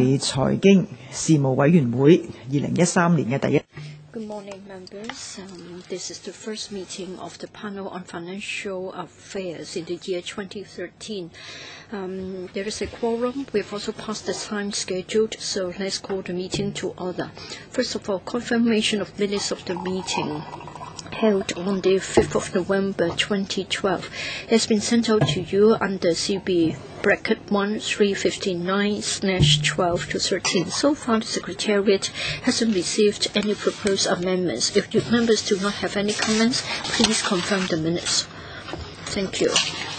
係財經事務委員會2013年嘅第一。Good morning, members. This is the first meeting of the panel on financial affairs in the year 2013. There is a quorum. We've also passed the time scheduled, so let's call the meeting to order. First of all, confirmation of minutes of the meeting held on the 5th of November 2012 has been sent out to you under CB bracket 1359/12 to 13. So far, the Secretariat hasn't received any proposed amendments. If you members do not have any comments, please confirm the minutes. Thank you.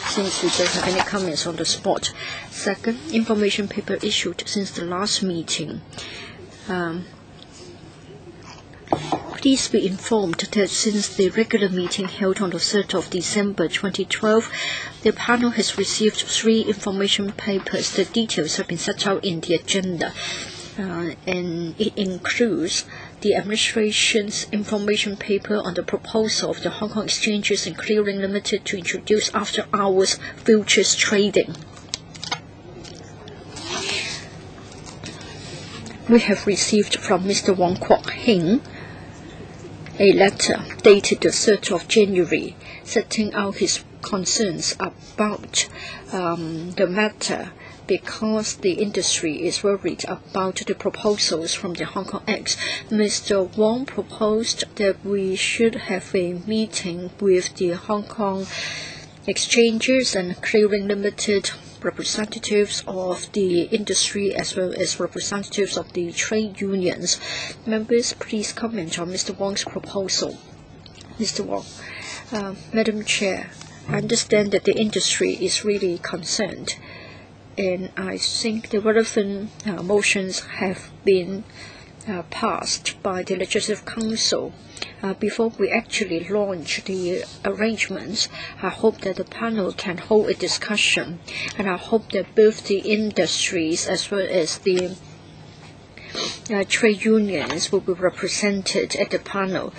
Since we don't have any comments on the spot. Second, information paper issued since the last meeting. Please be informed that since the regular meeting held on the 3rd of December 2012, the panel has received 3 information papers. The details have been set out in the agenda, and it includes the administration's information paper on the proposal of the Hong Kong Exchanges and Clearing Limited to introduce after-hours futures trading. We have received from Mr. Wai-king a letter dated the 3rd of January setting out his concerns about the matter because the industry is worried about the proposals from the Hong Kong X. Mr. Wong proposed that we should have a meeting with the Hong Kong Exchanges and Clearing Limited representatives of the industry as well as representatives of the trade unions. Members, please comment on Mr. Wong's proposal. Mr. Wong, Madam Chair, I understand that the industry is really concerned, and I think the relevant motions have been passed by the Legislative Council. Before we actually launch the arrangements, I hope that the panel can hold a discussion, and I hope that both the industries as well as the trade unions will be represented at the panel.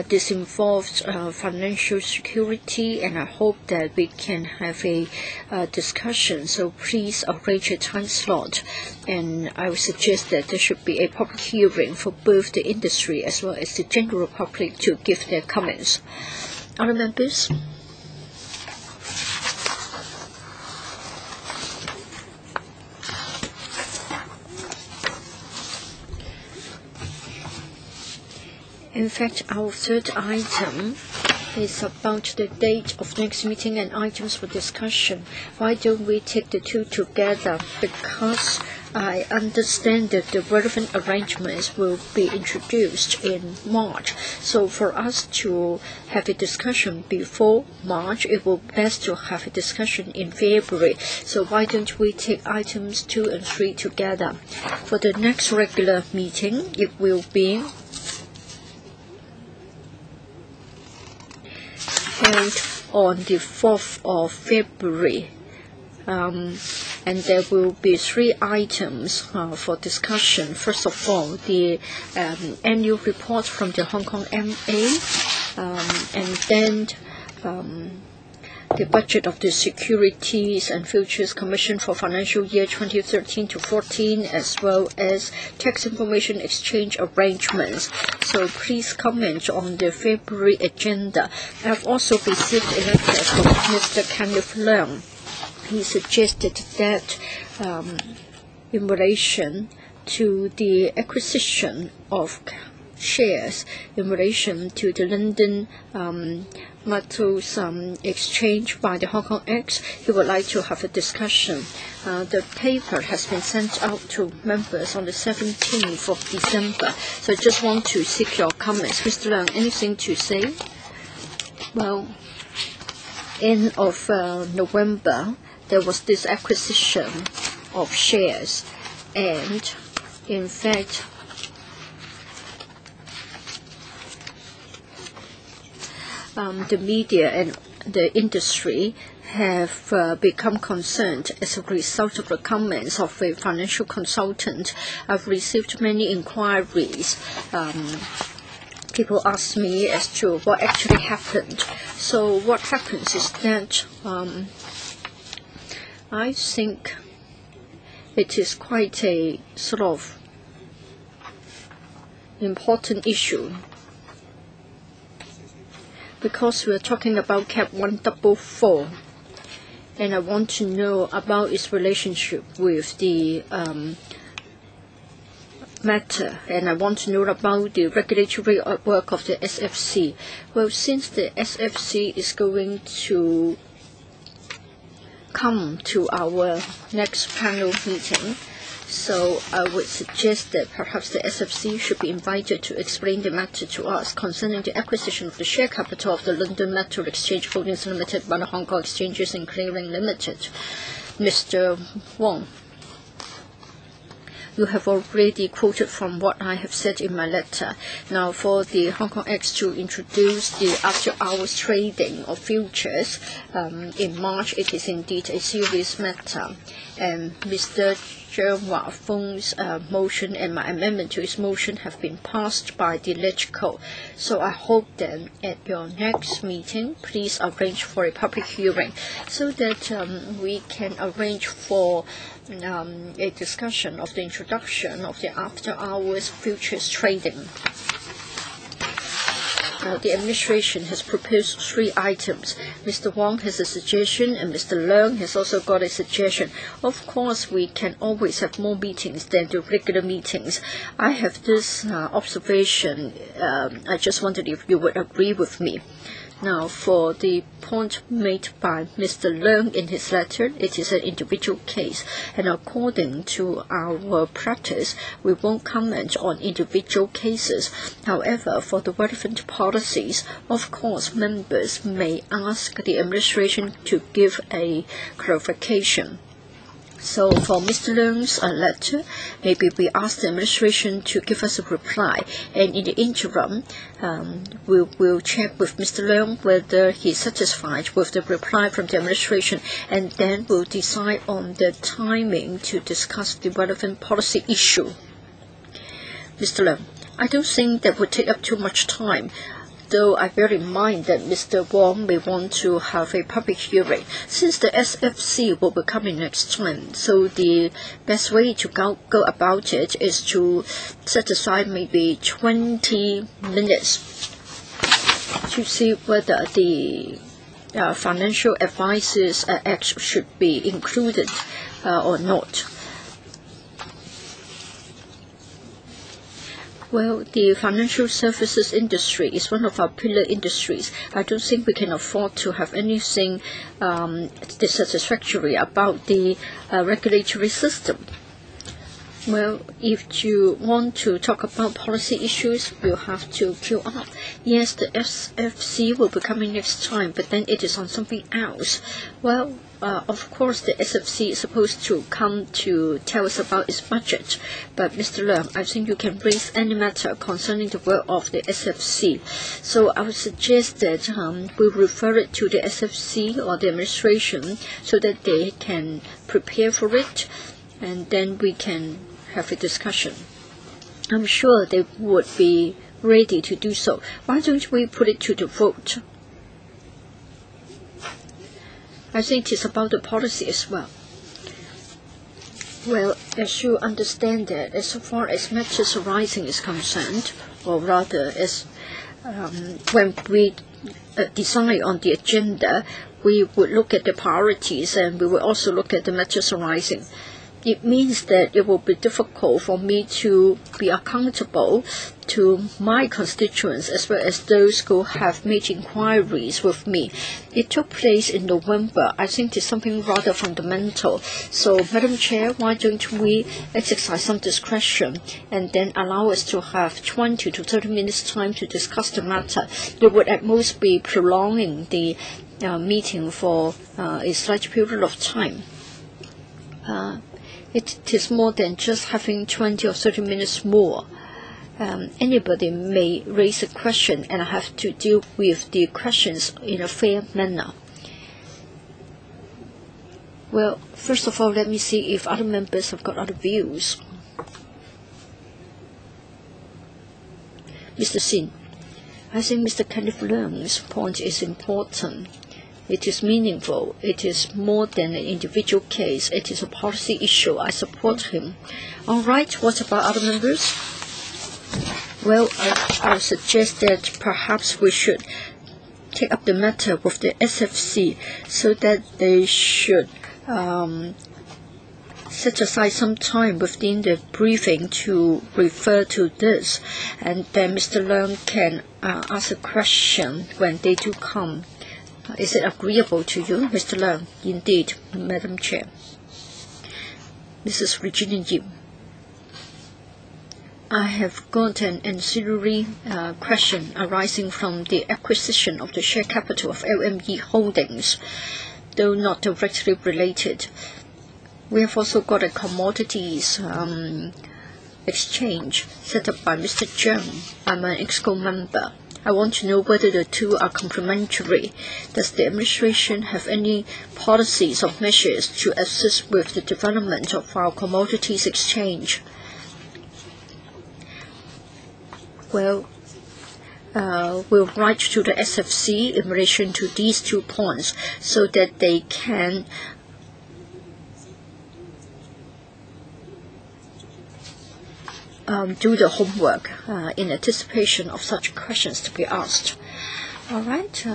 This involves financial security, and I hope that we can have a discussion. So please arrange a time slot, and I would suggest that there should be a public hearing for both the industry as well as the general public to give their comments. Other members? In fact, our third item is about the date of next meeting and items for discussion. Why don't we take the two together? Because I understand that the relevant arrangements will be introduced in March. So for us to have a discussion before March, it will be best to have a discussion in February. So why don't we take items 2 and 3 together? For the next regular meeting, it will be held on the 4th of February, and there will be 3 items for discussion. First of all, the annual report from the Hong Kong MA, and then the budget of the Securities and Futures Commission for financial year 2013 to 14, as well as tax information exchange arrangements. So please comment on the February agenda. I have also received a letter from Mr. Kenneth Leung. He suggested that in relation to the acquisition of shares in relation to the London metals exchange by the Hong Kong X, he would like to have a discussion. The paper has been sent out to members on the 17th of December, so I just want to seek your comments. Mr. Leung, anything to say? Well, end of November, there was this acquisition of shares, and in fact, the media and the industry have become concerned as a result of the comments of a financial consultant. I've received many inquiries. People ask me as to what actually happened. So what happens is that I think it is quite a sort of important issue, because we are talking about Cap 144, and I want to know about its relationship with the matter, and I want to know about the regulatory work of the SFC. Well, since the SFC is going to come to our next panel meeting, so I would suggest that perhaps the SFC should be invited to explain the matter to us concerning the acquisition of the share capital of the London Metal Exchange Holdings Limited by the Hong Kong Exchanges and Clearing Limited. Mr. Wong, you have already quoted from what I have said in my letter. Now, for the Hong Kong X to introduce the after-hours trading of futures in March, it is indeed a serious matter. And Mr. Zheng Wafeng's motion and my amendment to his motion have been passed by the LegCo. So I hope that at your next meeting, please arrange for a public hearing so that we can arrange for a discussion of the introduction of the after-hours futures trading. The administration has proposed 3 items. Mr. Wong has a suggestion, and Mr. Leung has also got a suggestion. Of course, we can always have more meetings than the regular meetings. I have this observation. I just wondered if you would agree with me. Now, for the point made by Mr. Leung in his letter, it is an individual case, and according to our practice, we won't comment on individual cases. However, for the relevant policies, of course, members may ask the administration to give a clarification. So for Mr. Leung's letter, maybe we ask the administration to give us a reply. And in the interim, we'll check with Mr. Leung whether he's satisfied with the reply from the administration, and then we'll decide on the timing to discuss the relevant policy issue. Mr. Leung, I don't think that would take up too much time, though I bear in mind that Mr. Wong may want to have a public hearing. Since the SFC will be coming next time, so the best way to go about it is to set aside maybe 20 minutes to see whether the Financial Advisors Act should be included or not. Well, the financial services industry is one of our pillar industries. I don't think we can afford to have anything dissatisfactory about the regulatory system. Well, if you want to talk about policy issues, we'll have to queue up. Yes, the SFC will be coming next time, but then it is on something else. Well, of course, the SFC is supposed to come to tell us about its budget. But Mr. Leung, I think you can raise any matter concerning the work of the SFC. So I would suggest that we refer it to the SFC or the administration so that they can prepare for it, and then we can have a discussion. I'm sure they would be ready to do so. Why don't we put it to the vote? I think it's about the policy as well. Well, as you understand that, as far as matters arising is concerned, or rather, as when we decide on the agenda, we would look at the priorities, and we will also look at the matters arising. It means that it will be difficult for me to be accountable to my constituents as well as those who have made inquiries with me. It took place in November. I think it's something rather fundamental. So, Madam Chair, why don't we exercise some discretion and then allow us to have 20 to 30 minutes time to discuss the matter? It would at most be prolonging the meeting for a slight period of time. It is more than just having 20 or 30 minutes more. Anybody may raise a question, and I have to deal with the questions in a fair manner. Well, first of all, let me see if other members have got other views. Mr. Sin, I think Mr. Kenneth Leung's point is important. It is meaningful. It is more than an individual case. It is a policy issue. I support him. All right, what about other members? Well, I suggest that perhaps we should take up the matter with the SFC so that they should set aside some time within the briefing to refer to this, and then Mr. Leung can ask a question when they do come. Is it agreeable to you, Mr. Leung? Indeed, Madam Chair. Mrs. Regina Yim. I have got an ancillary question arising from the acquisition of the share capital of LME Holdings, though not directly related. We have also got a commodities exchange set up by Mr. Zheng. I'm an EXCO member. I want to know whether the two are complementary. Does the administration have any policies or measures to assist with the development of our commodities exchange? Well, we'll write to the SFC in relation to these 2 points so that they can do the homework in anticipation of such questions to be asked. All right.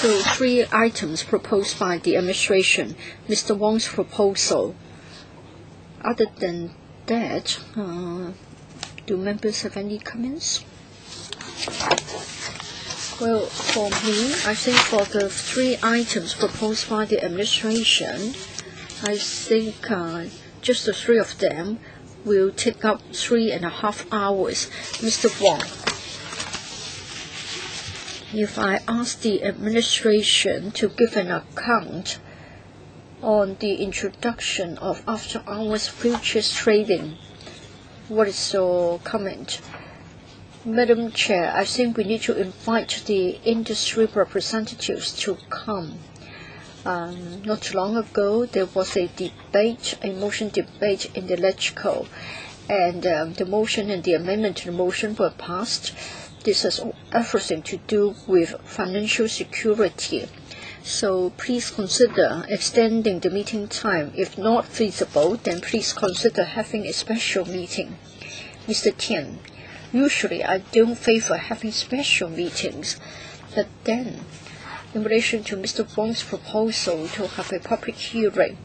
So 3 items proposed by the administration. Mr. Wong's proposal. Other than that, do members have any comments? Well, for me, I think for the 3 items proposed by the administration, I think just the 3 of them will take up 3.5 hours. Mr. Wong, if I ask the administration to give an account on the introduction of after-hours futures trading, what is your comment? Madam Chair, I think we need to invite the industry representatives to come. Not too long ago, there was a motion debate in the LegCo, and the motion and the amendment to the motion were passed. This has everything to do with financial security. So please consider extending the meeting time. If not feasible, then please consider having a special meeting. Mr. Tian. Usually, I don't favor having special meetings, but then, in relation to Mr. Wong's proposal to have a public hearing,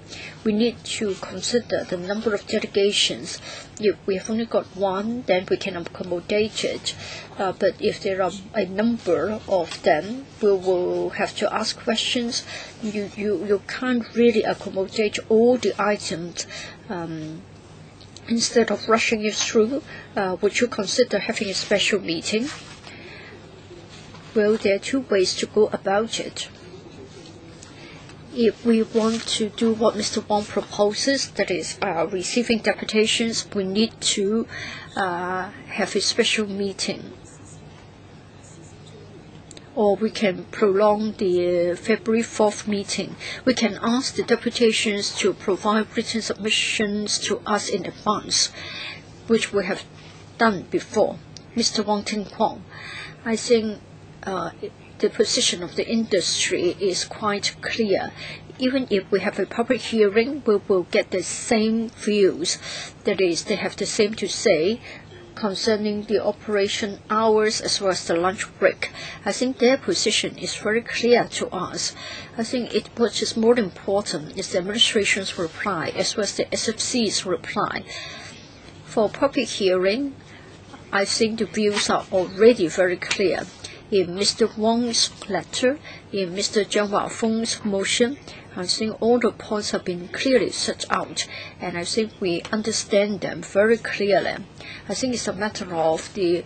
we need to consider the number of delegations. If we have only got 1, then we can accommodate it. But if there are a number of them, we will have to ask questions. You can't really accommodate all the items. Instead of rushing it through, would you consider having a special meeting? Well, there are 2 ways to go about it. If we want to do what Mr. Wong proposes, that is receiving deputations, we need to have a special meeting. Or we can prolong the February 4th meeting. We can ask the deputations to provide written submissions to us in advance, which we have done before. Mr. Hon TANG Ka-piu, I think the position of the industry is quite clear. Even if we have a public hearing, we will get the same views. That is, they have the same to say concerning the operation hours as well as the lunch break. I think their position is very clear to us. I think what is more important is the administration's reply as well as the SFC's reply. For public hearing, I think the views are already very clear. In Mr. Wong's letter, in Mr. Zhang Wafeng's motion, I think all the points have been clearly set out, and I think we understand them very clearly. I think it's a matter of the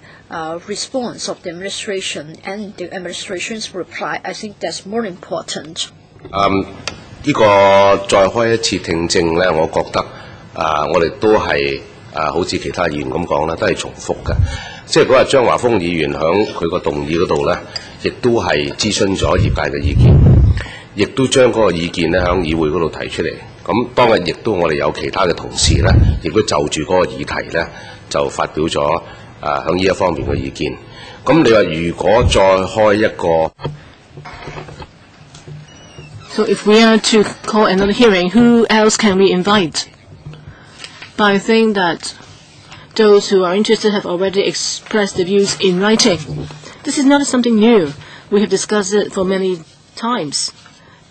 response of the administration and the administration's reply. I think that's more important. 呢個再開一次聽證咧，我覺得我哋都係好似其他議員咁講啦，都係重複嘅。即係嗰日張華峰議員響佢個動議嗰度咧，亦都係諮詢咗業界嘅意見，亦都將嗰個意見咧響議會嗰度提出嚟。咁當日亦都我哋有其他嘅同事咧，亦都就住嗰個議題咧，就發表咗響呢一方面嘅意見。咁你話如果再開一個 So if we are to call another hearing, who else can we invite? But I think that those who are interested have already expressed their views in writing. This is not something new. We have discussed it for many times.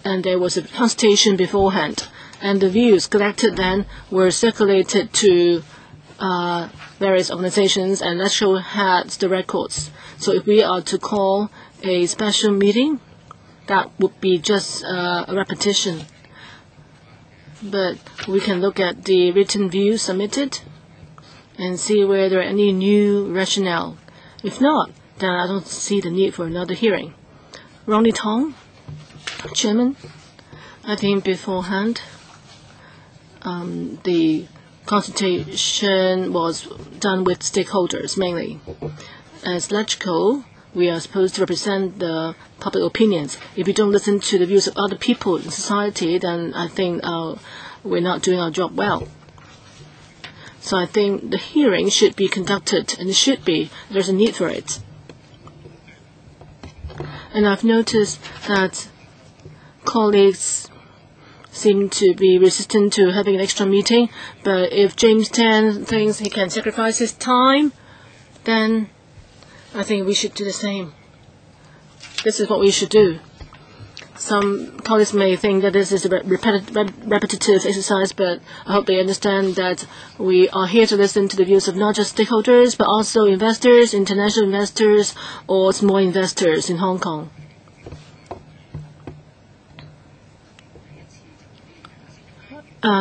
And there was a consultation beforehand. And the views collected then were circulated to various organizations, and Electoral had the records. So if we are to call a special meeting, that would be just a repetition. But we can look at the written views submitted and see whether there are any new rationale. If not, then I don't see the need for another hearing. Ronnie Tong, Chairman, I think beforehand the consultation was done with stakeholders mainly. As LegCo, we are supposed to represent the public opinions. If we don't listen to the views of other people in society, then I think we're not doing our job well. So I think the hearing should be conducted, and it should be. There's a need for it. And I've noticed that colleagues seem to be resistant to having an extra meeting, but if James Tan thinks he can sacrifice his time, then I think we should do the same. This is what we should do. Some colleagues may think that this is a repetitive exercise, but I hope they understand that we are here to listen to the views of not just stakeholders, but also investors, international investors, or small investors in Hong Kong.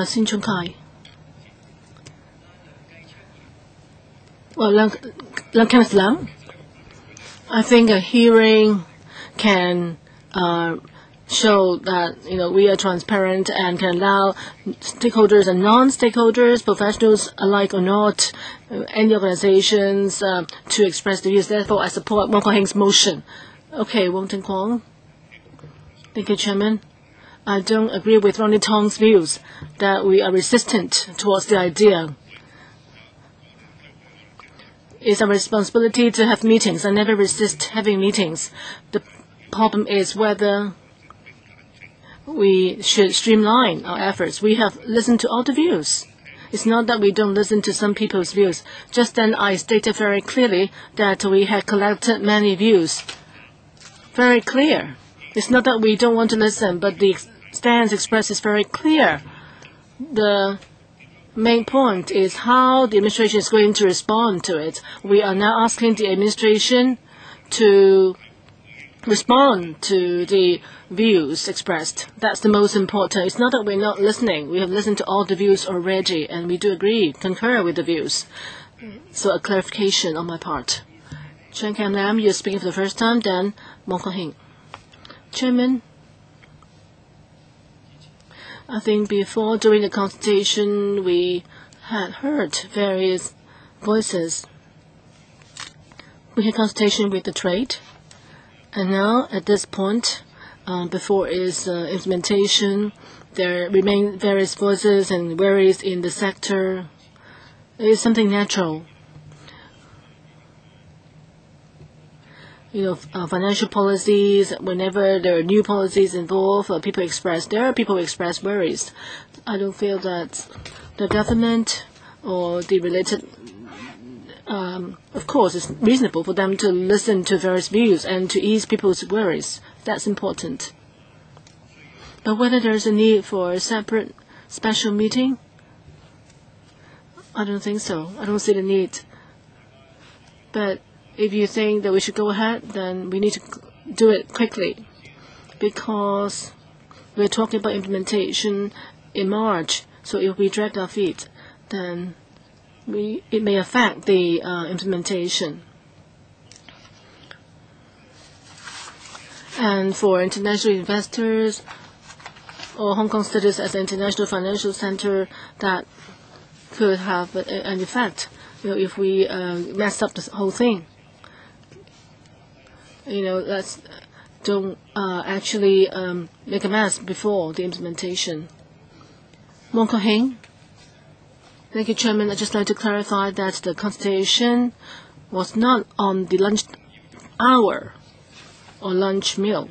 Sin Chung Kai. Well, I think a hearing can show that we are transparent and can allow stakeholders and non-stakeholders, professionals alike or not, any organizations to express their views. Therefore, I support Wong Kwok-hing's motion. Okay, Wong Ting Kwong. Thank you, Chairman. I don't agree with Ronnie Tong's views that we are resistant towards the idea. It's our responsibility to have meetings. I never resist having meetings. The problem is whether we should streamline our efforts. We have listened to all the views. It's not that we don't listen to some people's views. Just then I stated very clearly that we had collected many views. Very clear. It's not that we don't want to listen, but the stance expressed is very clear. The main point is how the administration is going to respond to it. We are now asking the administration to respond to the views expressed. That's the most important. It's not that we're not listening. We have listened to all the views already, and we do agree, concur with the views. So a clarification on my part. Chen Kam Lam, you're speaking for the first time, then Wong Kwok-hing. Chairman, I think before, during the consultation, we had heard various voices. We had consultation with the trade, and now at this point, before its implementation, there remain various voices and worries in the sector. It is something natural. Financial policies, whenever there are new policies involved, there are people who express worries. I don't feel that the government or the related, of course, it's reasonable for them to listen to various views and to ease people's worries. That's important. But whether there's a need for a separate special meeting, I don't think so. I don't see the need. But if you think that we should go ahead, then we need to do it quickly, because we're talking about implementation in March. So if we drag our feet, then it may affect the implementation. And for international investors or Hong Kong status as an international financial center, that could have an effect. If we mess up the whole thing. Let's don't actually make a mess before the implementation. Wong Kwok-hing. Thank you, Chairman. I'd just like to clarify that the consultation was not on the lunch hour or lunch meal.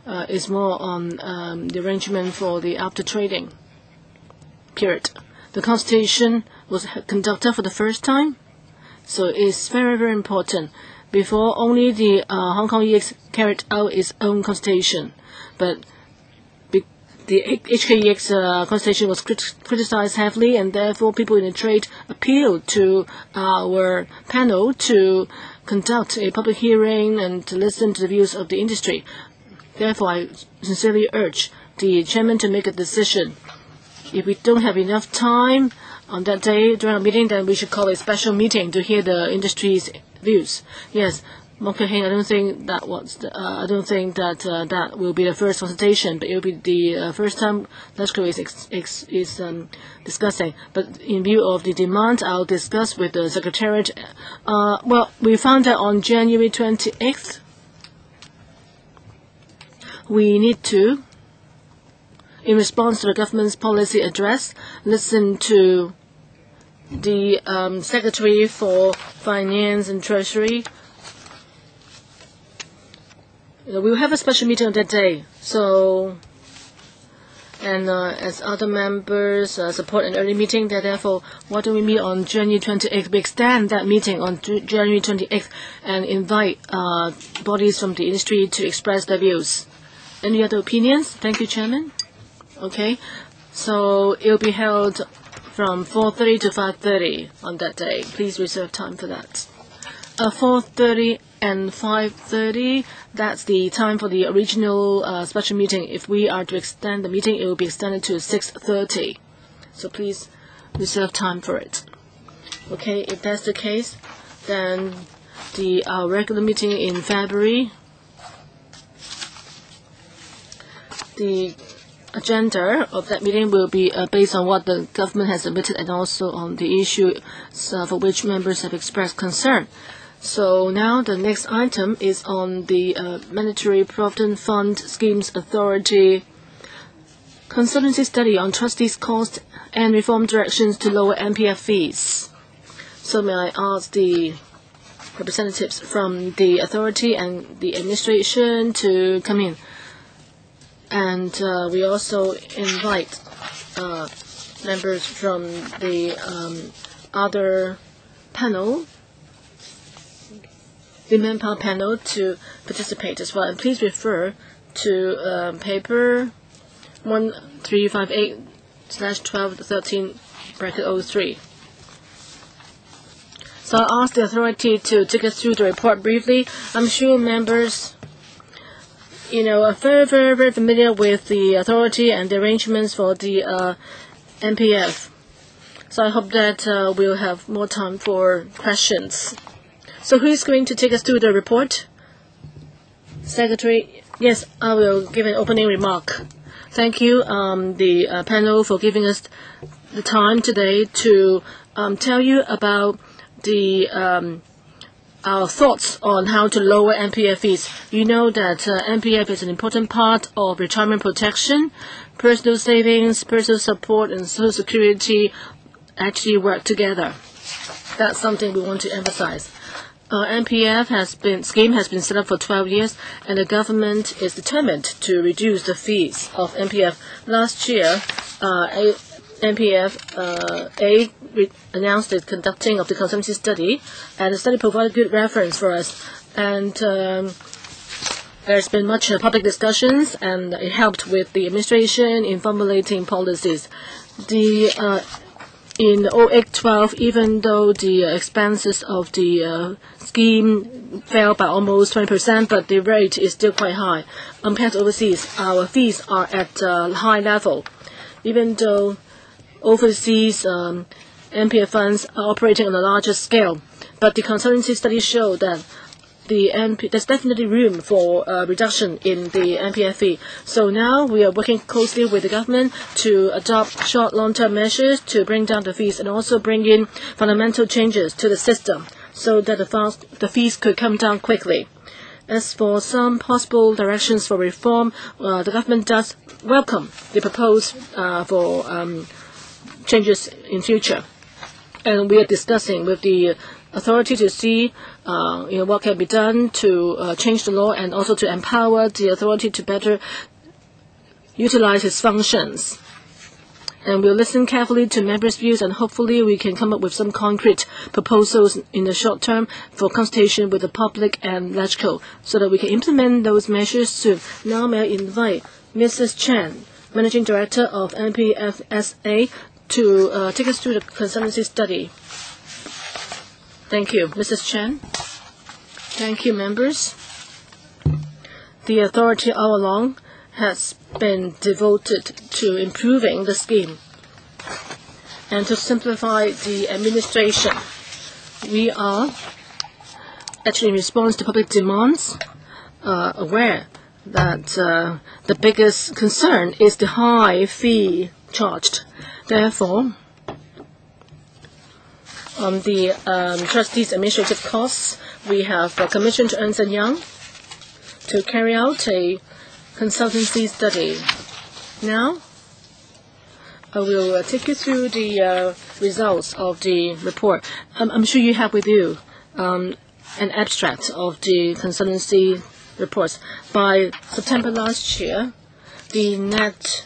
It's more on the arrangement for the after trading period. The consultation was conducted for the first time, so it's very, very important. Before, only the Hong Kong EX carried out its own consultation, but the HKEX consultation was criticized heavily, and therefore people in the trade appealed to our panel to conduct a public hearing and to listen to the views of the industry. Therefore, I sincerely urge the chairman to make a decision. If we don't have enough time on that day during a meeting, then we should call a special meeting to hear the industry's views. Yes. Wong Kwok-hing, I don't think that that will be the first consultation, but it will be the first time LegCo is discussing. But in view of the demand, I'll discuss with the Secretariat. Well, we found that on January 28th, we need to, in response to the government's policy address, listen to the Secretary for Finance and Treasury. We will have a special meeting on that day. So, and as other members support an early meeting, therefore, why don't we meet on January 28th? We extend that meeting on January 28th and invite bodies from the industry to express their views. Any other opinions? Thank you, Chairman. Okay, so it will be held from 4:30 to 5:30 on that day. Please reserve time for that. 4:30 and 5:30, that's the time for the original special meeting. If we are to extend the meeting, it will be extended to 6:30. So please reserve time for it. Okay, if that's the case, then our regular meeting in February, the agenda of that meeting will be based on what the government has submitted and also on the issue for which members have expressed concern. So now the next item is on the Mandatory Provident Fund Schemes Authority consultancy study on trustees' costs and reform directions to lower MPF fees. So may I ask the representatives from the authority and the administration to come in. And we also invite members from the other panel, the manpower panel, to participate as well. And please refer to paper 1358/1213(03). So I'll ask the authority to take us through the report briefly. I'm sure members are very, very, very familiar with the authority and the arrangements for the MPF. So I hope that we'll have more time for questions. So who is going to take us through the report? Secretary? Yes, I will give an opening remark. Thank you, the panel, for giving us the time today to tell you about the our thoughts on how to lower MPF fees. You know that MPF is an important part of retirement protection. Personal savings, personal support, and Social Security actually work together. That's something we want to emphasize. MPF scheme has been set up for 12 years, and the government is determined to reduce the fees of MPF. Last year, MPF announced the conducting of the consultancy study, and the study provided good reference for us. And there's been much public discussions, and it helped with the administration in formulating policies. In 08-12, even though the expenses of the scheme fell by almost 20%, but the rate is still quite high. Compared to overseas, our fees are at a high level. Even though overseas MPF funds are operating on a larger scale, but the consultancy study showed that there's definitely room for reduction in the MPF fee. So now we are working closely with the government to adopt short, long-term measures to bring down the fees and also bring in fundamental changes to the system so that the fees could come down quickly. As for some possible directions for reform, the government does welcome the proposed for changes in future. And we are discussing with the authority to see what can be done to change the law and also to empower the authority to better utilize its functions. And we'll listen carefully to members' views, and hopefully we can come up with some concrete proposals in the short term for consultation with the public and LegCo so that we can implement those measures soon. Now may I invite Mrs. Chen, Managing Director of NPFSA, to take us through the consultancy study. Thank you. Mrs. Chen. Thank you, members. The authority all along has been devoted to improving the scheme and to simplify the administration. We are, actually in response to public demands, aware that the biggest concern is the high fee charged. Therefore, on the trustees' administrative costs, we have commissioned Ernst & Young to carry out a consultancy study. Now, I will take you through the results of the report. I'm sure you have with you an abstract of the consultancy reports. By September last year, the net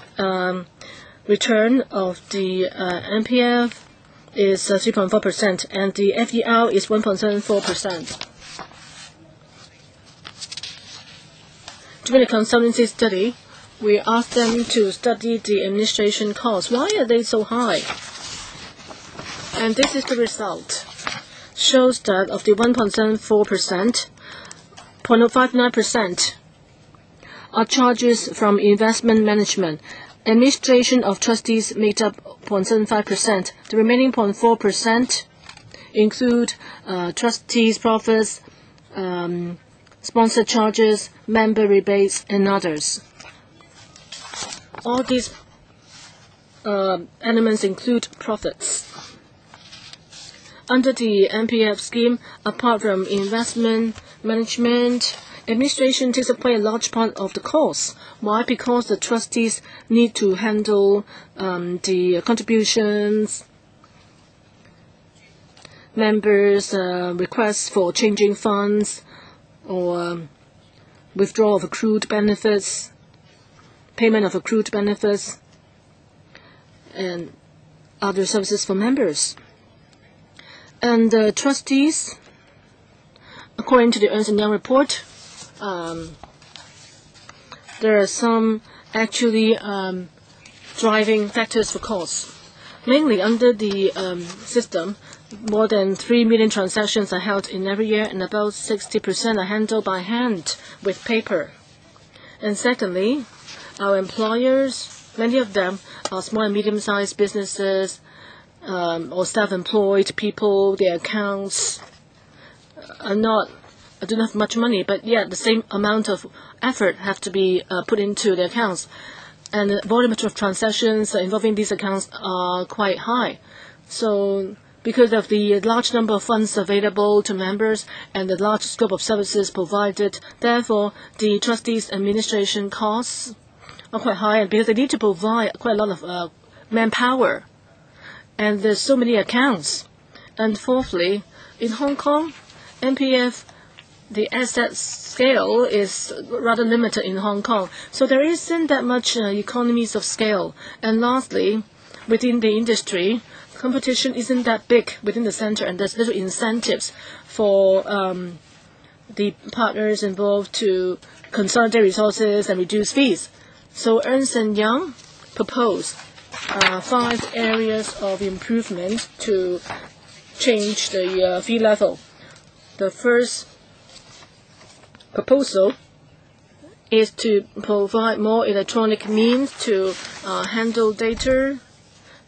return of the NPF is 3.4%, and the FER is 1.74%. During the consultancy study, we asked them to study the administration costs. Why are they so high? And this is the result. Shows that of the 1.74%, 0.59% are charges from investment management. Administration of trustees made up 0.75%. The remaining 0.4% include trustees' profits, sponsor charges, member rebates, and others. All these elements include profits. Under the NPF scheme, apart from investment management, administration takes up quite a large part of the cost. Why? Because the trustees need to handle the contributions, members' requests for changing funds, or withdrawal of accrued benefits, payment of accrued benefits, and other services for members. And the trustees, according to the Ernst & Young report, there are some actually driving factors for costs. Mainly under the system, more than 3 million transactions are held in every year, and about 60% are handled by hand with paper. And secondly, our employers, many of them are small and medium-sized businesses or self-employed people. Their accounts do not have much money, but yet the same amount of effort have to be put into the accounts. And the volume of transactions involving these accounts are quite high. So because of the large number of funds available to members and the large scope of services provided, therefore the trustees' administration costs are quite high, and because they need to provide quite a lot of manpower. And there's so many accounts. And fourthly, in Hong Kong, NPF, the asset scale is rather limited in Hong Kong. So there isn't that much economies of scale. And lastly, within the industry, competition isn't that big within the center, and there's little incentives for the partners involved to consolidate resources and reduce fees. So Ernst & Young proposed 5 areas of improvement to change the fee level. The first proposal is to provide more electronic means to handle data.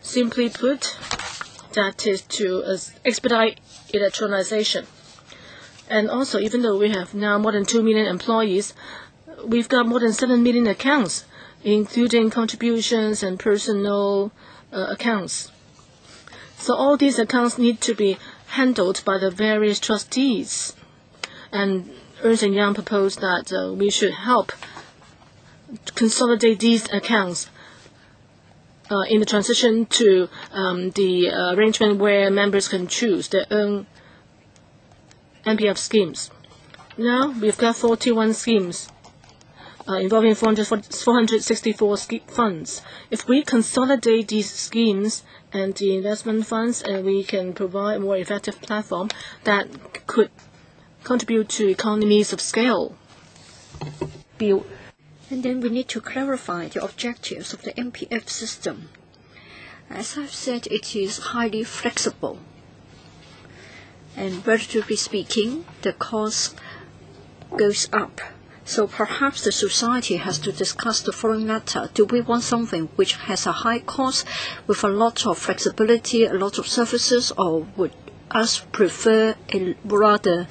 Simply put, that is to expedite electronization. And also, even though we have now more than 2 million employees, we've got more than 7 million accounts, including contributions and personal accounts. So all these accounts need to be handled by the various trustees. And Ernst & Young proposed that we should help consolidate these accounts. in the transition to the arrangement where members can choose their own MPF schemes. Now we've got 41 schemes involving 464 funds. If we consolidate these schemes and the investment funds, and we can provide a more effective platform that could contribute to economies of scale. And then we need to clarify the objectives of the MPF system. As I've said, it is highly flexible. And relatively speaking, the cost goes up. So perhaps the society has to discuss the following matter. Do we want something which has a high cost with a lot of flexibility, a lot of services, or would us prefer a rather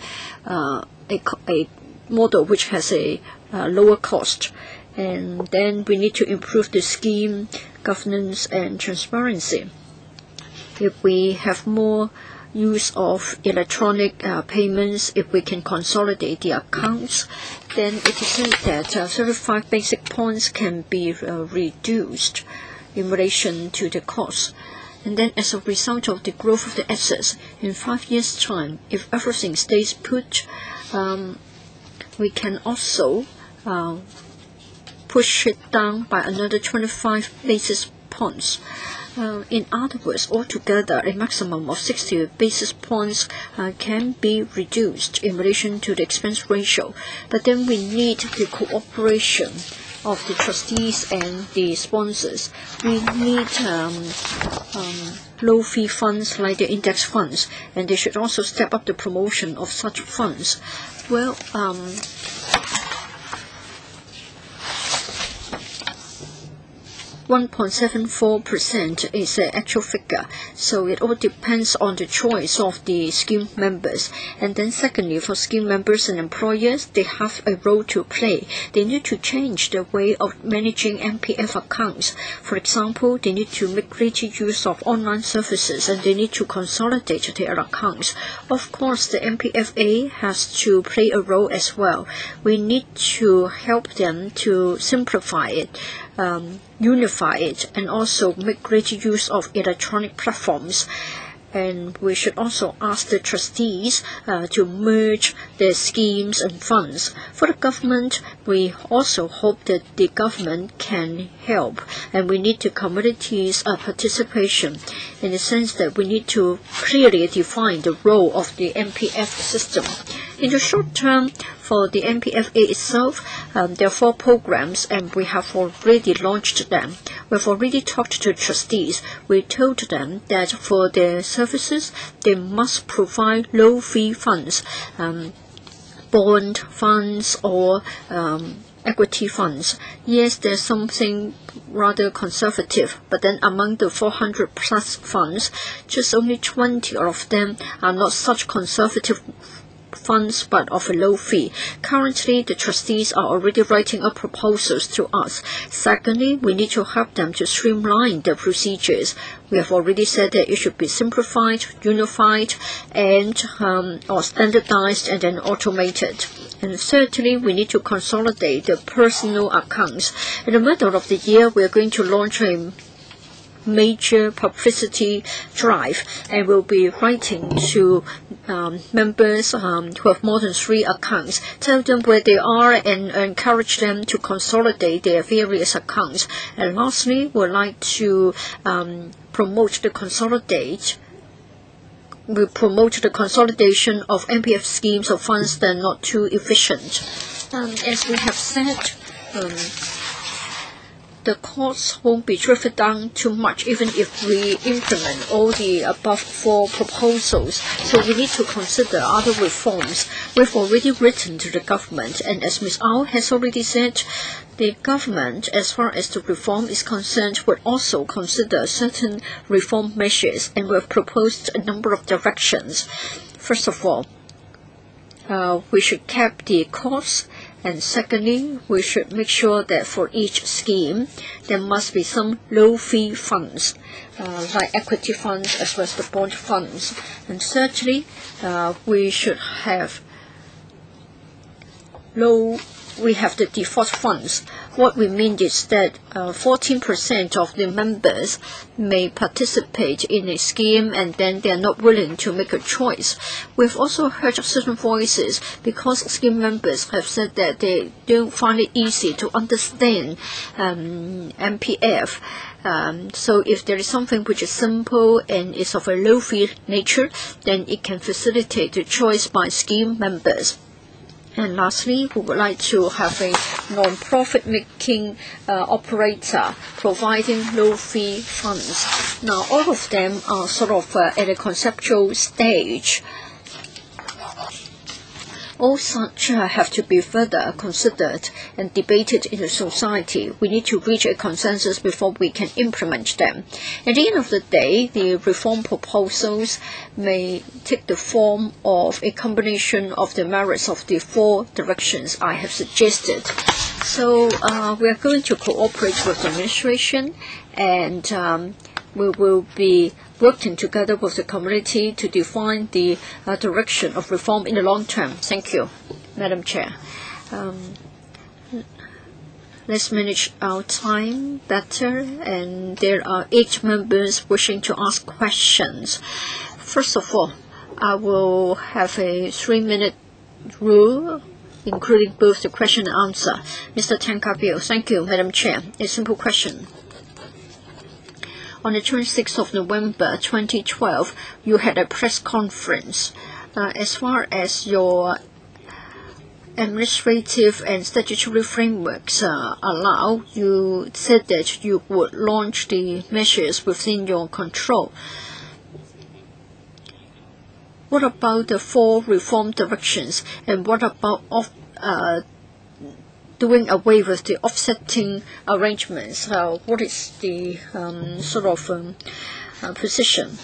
a model which has a lower cost? And then we need to improve the scheme governance and transparency. If we have more use of electronic payments, if we can consolidate the accounts, then it is said that 35 basic points can be reduced in relation to the cost. And then as a result of the growth of the assets, in 5 years' time, if everything stays put, we can also push it down by another 25 basis points. In other words, altogether, a maximum of 60 basis points can be reduced in relation to the expense ratio. But then we need the cooperation of the trustees and the sponsors. We need low-fee funds like the index funds, and they should also step up the promotion of such funds. Well, 1.74% is the actual figure, so it all depends on the choice of the scheme members. And then secondly, for scheme members and employers, they have a role to play. They need to change the way of managing MPF accounts. For example, they need to make greater use of online services, and they need to consolidate their accounts. Of course, the MPFA has to play a role as well. We need to help them to simplify it, unify it, and also make greater use of electronic platforms. And we should also ask the trustees to merge their schemes and funds. For the government, we also hope that the government can help, and we need the community's participation, in the sense that we need to clearly define the role of the MPF system. In the short term, for the MPFA itself, there are 4 programs, and we have already launched them. We have already talked to trustees. We told them that for their services, they must provide low-fee funds, bond funds or equity funds. Yes, there's something rather conservative, but then among the 400 plus funds, just only 20 of them are not such conservative funds but of a low fee. Currently, the trustees are already writing up proposals to us. Secondly, we need to help them to streamline the procedures. We have already said that it should be simplified, unified, and or standardized and then automated. And thirdly, we need to consolidate the personal accounts. In the middle of the year, we are going to launch a major publicity drive, and we'll be writing to members who have more than 3 accounts, tell them where they are and encourage them to consolidate their various accounts. And lastly, we'd like to promote the consolidation of MPF schemes of funds that are not too efficient. As we have said, the costs won't be driven down too much even if we implement all the above 4 proposals. So we need to consider other reforms. We've already written to the government, and as Ms. Au has already said, the government, as far as the reform is concerned, would also consider certain reform measures, and we have proposed a number of directions. First of all, we should cap the costs. And secondly, we should make sure that for each scheme, there must be some low-fee funds, like equity funds as well as the bond funds. And thirdly, we should have low we have the default funds. What we mean is that 14% of the members may participate in a scheme and then they are not willing to make a choice. We've also heard certain voices because scheme members have said that they don't find it easy to understand MPF. So if there is something which is simple and is of a low-fee nature, then it can facilitate the choice by scheme members. And lastly, we would like to have a non-profit making operator providing low-fee funds. Now, all of them are sort of at a conceptual stage. All such have to be further considered and debated in the society. We need to reach a consensus before we can implement them. At the end of the day, the reform proposals may take the form of a combination of the merits of the 4 directions I have suggested. So we are going to cooperate with the administration, and we will be working together with the community to define the direction of reform in the long term. Thank you, Madam Chair. Let's manage our time better, and there are 8 members wishing to ask questions. First of all, I will have a 3-minute rule, including both the question and answer. Mr. Tang Ka-piu. Thank you, Madam Chair. A simple question. On the 26th of November 2012, you had a press conference. As far as your administrative and statutory frameworks allow, you said that you would launch the measures within your control. What about the 4 reform directions, and what about doing away with the offsetting arrangements? What is the position?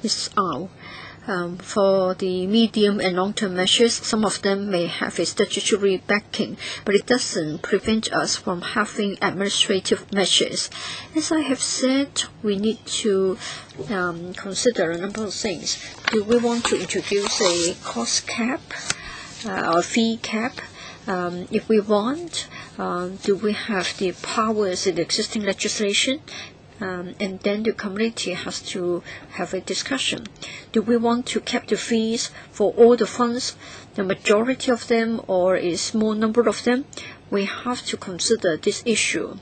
Ms. Au, for the medium and long-term measures, some of them may have a statutory backing, but it doesn't prevent us from having administrative measures. As I have said, we need to consider a number of things. Do we want to introduce a cost cap? Or fee cap? If we want, do we have the powers in the existing legislation? And then the community has to have a discussion. Do we want to cap the fees for all the funds, the majority of them, or a small number of them? We have to consider this issue.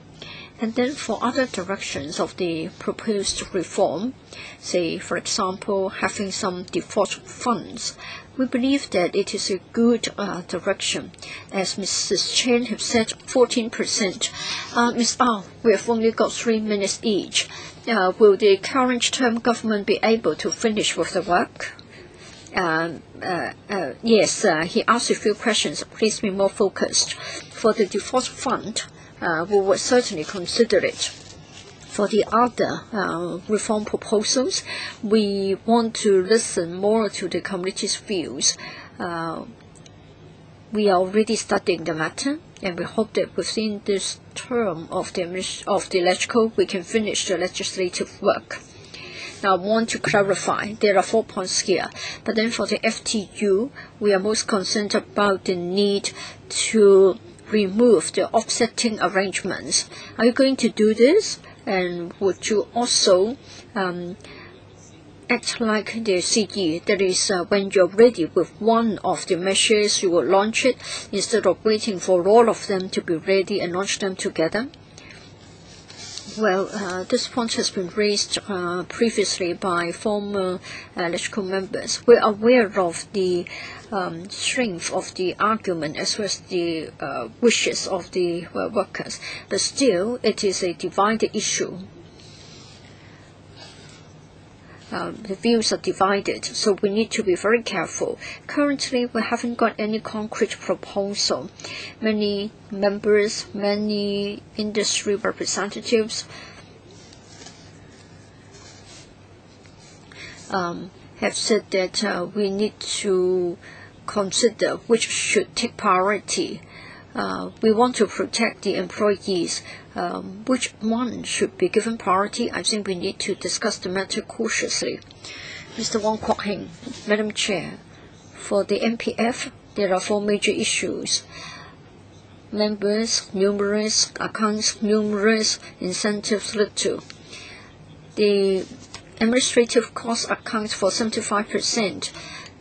And then for other directions of the proposed reform, say, for example, having some default funds, we believe that it is a good direction. As Mrs. Chen has said, 14%. Ms. Au, we have only got 3 minutes each. Will the current term government be able to finish with the work? Yes, he asked a few questions. Please be more focused. For the default fund, we will certainly consider it. For the other reform proposals, we want to listen more to the community's views. We are already studying the matter, and we hope that within this term of the LegCo, we can finish the legislative work. Now, I want to clarify, there are 4 points here, but then for the FTU, we are most concerned about the need to remove the offsetting arrangements. Are you going to do this? And would you also act like the CE, that is, when you're ready with one of the measures, you will launch it instead of waiting for all of them to be ready and launch them together? Well, this point has been raised previously by former LegCo members. We're aware of the strength of the argument as well as the wishes of the workers, but still it is a divided issue. The views are divided, so we need to be very careful. Currently, we haven't got any concrete proposal. Many members, many industry representatives have said that we need to consider which should take priority. We want to protect the employees. Which one should be given priority? I think we need to discuss the matter cautiously. Mr. Wai-king, Madam Chair, for the MPF, there are 4 major issues: members numerous, accounts numerous, incentives little. The administrative cost accounts for 75%.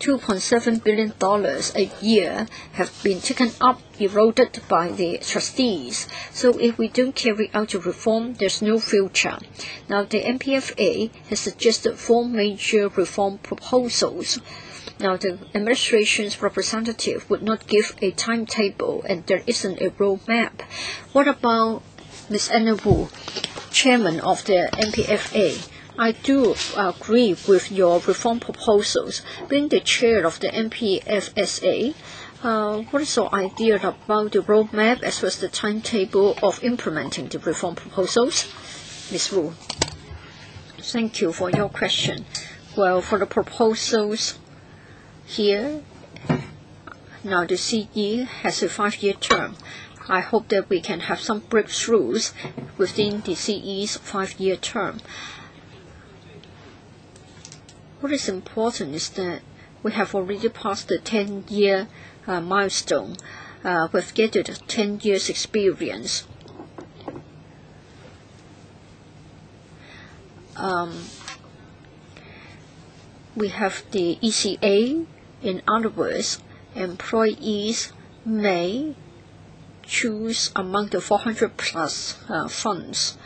$2.7 billion a year have been taken up, eroded by the trustees. So if we don't carry out the reform, there's no future. Now, the MPFA has suggested 4 major reform proposals. Now, the administration's representative would not give a timetable, and there isn't a roadmap. What about Ms. Anna Wu, chairman of the MPFA? I do agree with your reform proposals. Being the chair of the MPFSA, what is your idea about the roadmap as well as the timetable of implementing the reform proposals? Ms. Wu. Thank you for your question. Well, for the proposals here, now the CE has a 5-year term. I hope that we can have some breakthroughs within the CE's 5-year term. What is important is that we have already passed the 10-year milestone. We've gathered 10 years experience. We have the ECA. In other words, employees may choose among the 400 plus funds.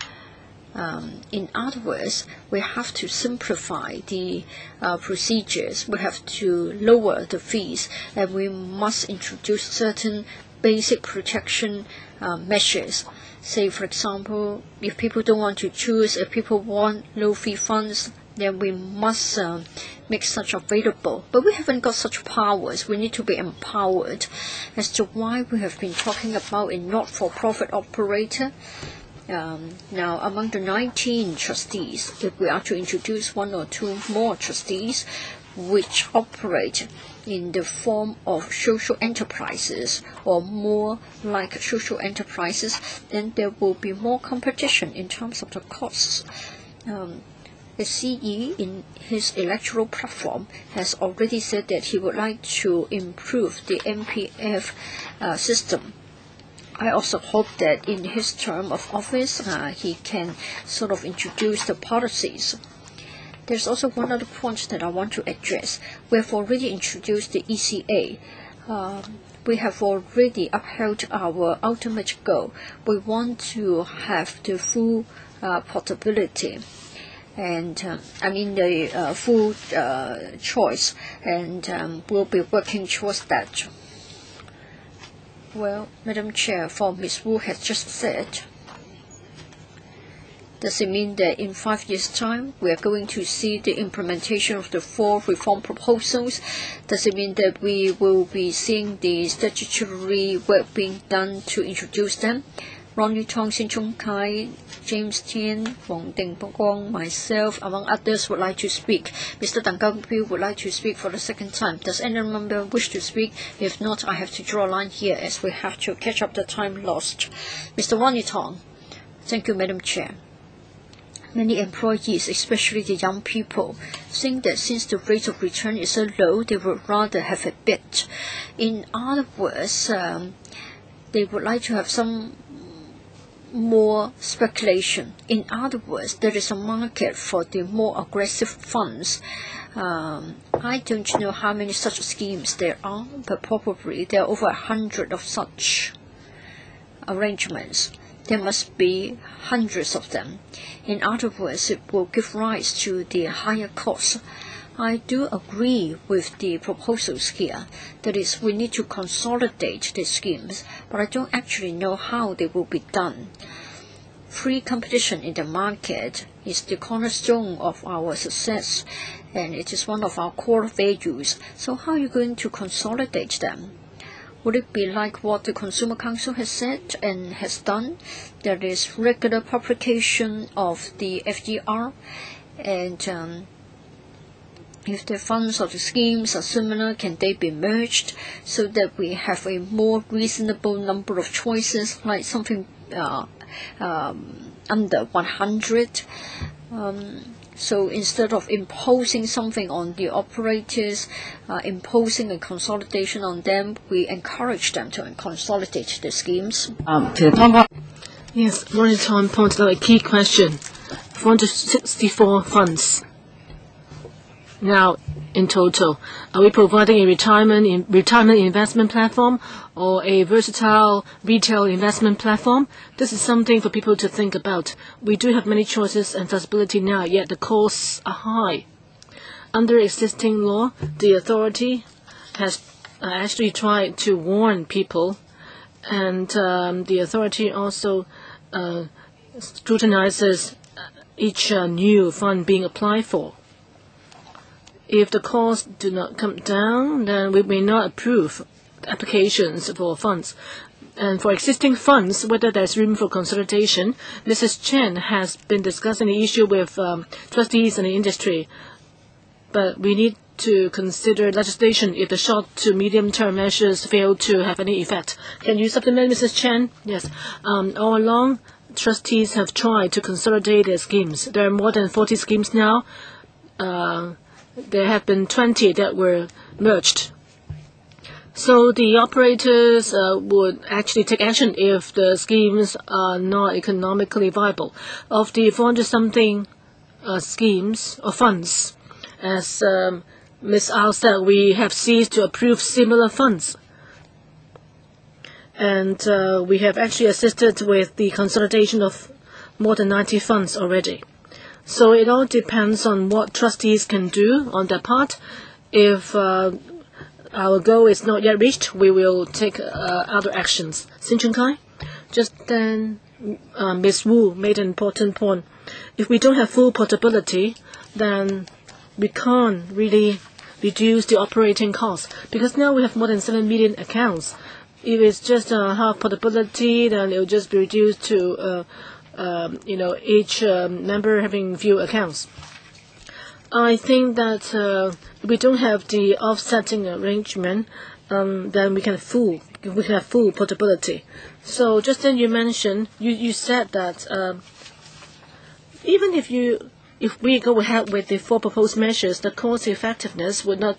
In other words, we have to simplify the procedures. We have to lower the fees, and we must introduce certain basic protection measures. Say, for example, if people don't want to choose, if people want low-fee funds, then we must make such available. But we haven't got such powers. We need to be empowered. As to why we have been talking about a not-for-profit operator, now, among the 19 trustees, if we are to introduce 1 or 2 more trustees which operate in the form of social enterprises or more like social enterprises, then there will be more competition in terms of the costs. The CE, in his electoral platform, has already said that he would like to improve the MPF system. I also hope that in his term of office, he can sort of introduce the policies. There's also one other point that I want to address. We have already introduced the ECA. We have already upheld our ultimate goal. We want to have the full portability, and the full choice, and we'll be working towards that. Well, Madam Chair, for Ms. Wu has just said, does it mean that in 5 years' time we are going to see the implementation of the 4 reform proposals? Does it mean that we will be seeing the statutory work being done to introduce them? Ronnie Tong, Sin Chung Kai, James Tian, Wong Ding Guang, myself, among others, would like to speak. Mr. Tang Ka-piu would like to speak for the second time. Does any member wish to speak? If not, I have to draw a line here as we have to catch up the time lost. Mr. Ronnie Tong. Thank you, Madam Chair. Many employees, especially the young people, think that since the rate of return is so low, they would rather have a bit. In other words, they would like to have some more speculation. In other words, there is a market for the more aggressive funds. I don't know how many such schemes there are, but probably there are over 100 of such arrangements. There must be hundreds of them. In other words, it will give rise to the higher costs. I do agree with the proposals here. That is, we need to consolidate the schemes, but I don't actually know how they will be done. Free competition in the market is the cornerstone of our success, and it is one of our core values. So how are you going to consolidate them? Would it be like what the Consumer Council has said and has done? There is regular publication of the FDR, and if the funds of the schemes are similar, can they be merged so that we have a more reasonable number of choices, like something under 100? So instead of imposing something on the operators, imposing a consolidation on them, we encourage them to consolidate the schemes. Yes, Morning Time pointed out a key question. 464 funds. Now, in total, are we providing a retirement investment platform or a versatile retail investment platform? This is something for people to think about. We do have many choices and flexibility now, yet the costs are high. Under existing law, the authority has actually tried to warn people, and the authority also scrutinizes each new fund being applied for. If the costs do not come down, then we may not approve applications for funds. And for existing funds, whether there's room for consolidation, Mrs. Chen has been discussing the issue with trustees and the industry. But we need to consider legislation if the short to medium-term measures fail to have any effect. Can you supplement, Mrs. Chen? Yes. All along, trustees have tried to consolidate their schemes. There are more than 40 schemes now. There have been 20 that were merged. So the operators would actually take action if the schemes are not economically viable. Of the 400-something schemes or funds, as Ms. Au said, we have ceased to approve similar funds. And we have actually assisted with the consolidation of more than 90 funds already. So it all depends on what trustees can do on their part. If our goal is not yet reached, we will take other actions. Sin Chun Kai? Just then, Ms. Wu made an important point. If we don't have full portability, then we can't really reduce the operating costs. Because now we have more than 7 million accounts. If it's just half portability, then it will just be reduced to each member having few accounts. I think that if we don't have the offsetting arrangement, then we can have full portability. So just then you mentioned, you said that even if we go ahead with the 4 proposed measures, the cost effectiveness would not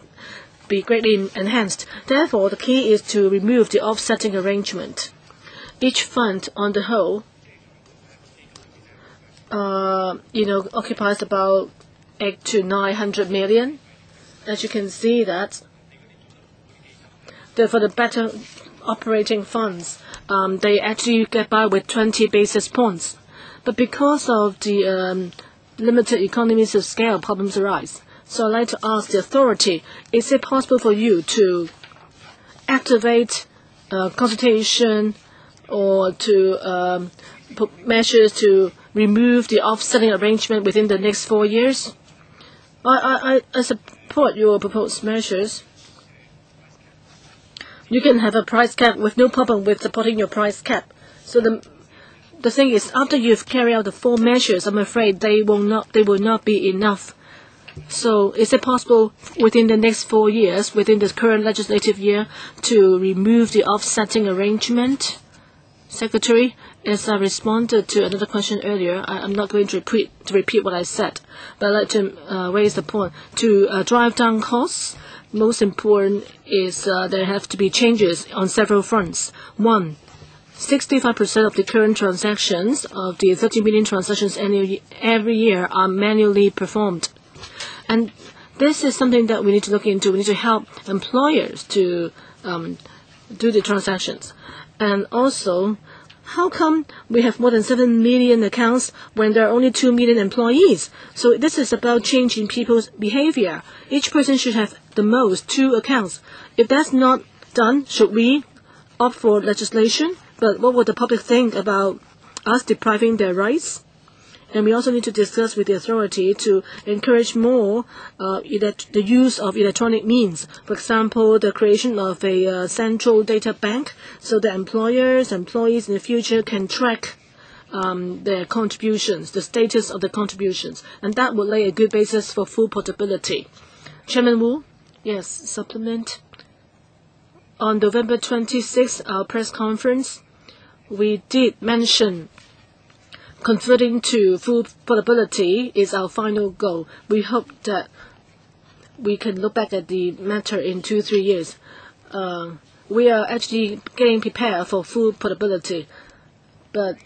be greatly enhanced. Therefore, the key is to remove the offsetting arrangement. Each fund on the whole occupies about 800 to 900 million. As you can see that for the better operating funds, they actually get by with 20 basis points. But because of the limited economies of scale, problems arise. So I'd like to ask the authority, is it possible for you to activate consultation or to put measures to remove the offsetting arrangement within the next 4 years? I support your proposed measures. You can have a price cap with no problem with supporting your price cap. So the thing is, after you've carried out the 4 measures, I'm afraid they will not be enough. So is it possible within the next 4 years, within the current legislative year, to remove the offsetting arrangement? Secretary, as I responded to another question earlier, I'm not going to repeat what I said, but I'd like to raise the point. To drive down costs, most important is there have to be changes on several fronts. 1, 65% of the current transactions of the 30 million transactions every year are manually performed. And this is something that we need to look into. We need to help employers to do the transactions. And also, how come we have more than 7 million accounts when there are only 2 million employees? So this is about changing people's behavior. Each person should have the most 2 accounts. If that's not done, should we opt for legislation? But what would the public think about us depriving their rights? And we also need to discuss with the authority to encourage more the use of electronic means. For example, the creation of a central data bank so that employers and employees in the future can track their contributions, the status of the contributions. And that would lay a good basis for full portability. Chairman Wu? Yes, supplement. On November 26th, our press conference, we did mention converting to full portability is our final goal. We hope that we can look back at the matter in 2-3 years. We are actually getting prepared for full portability, but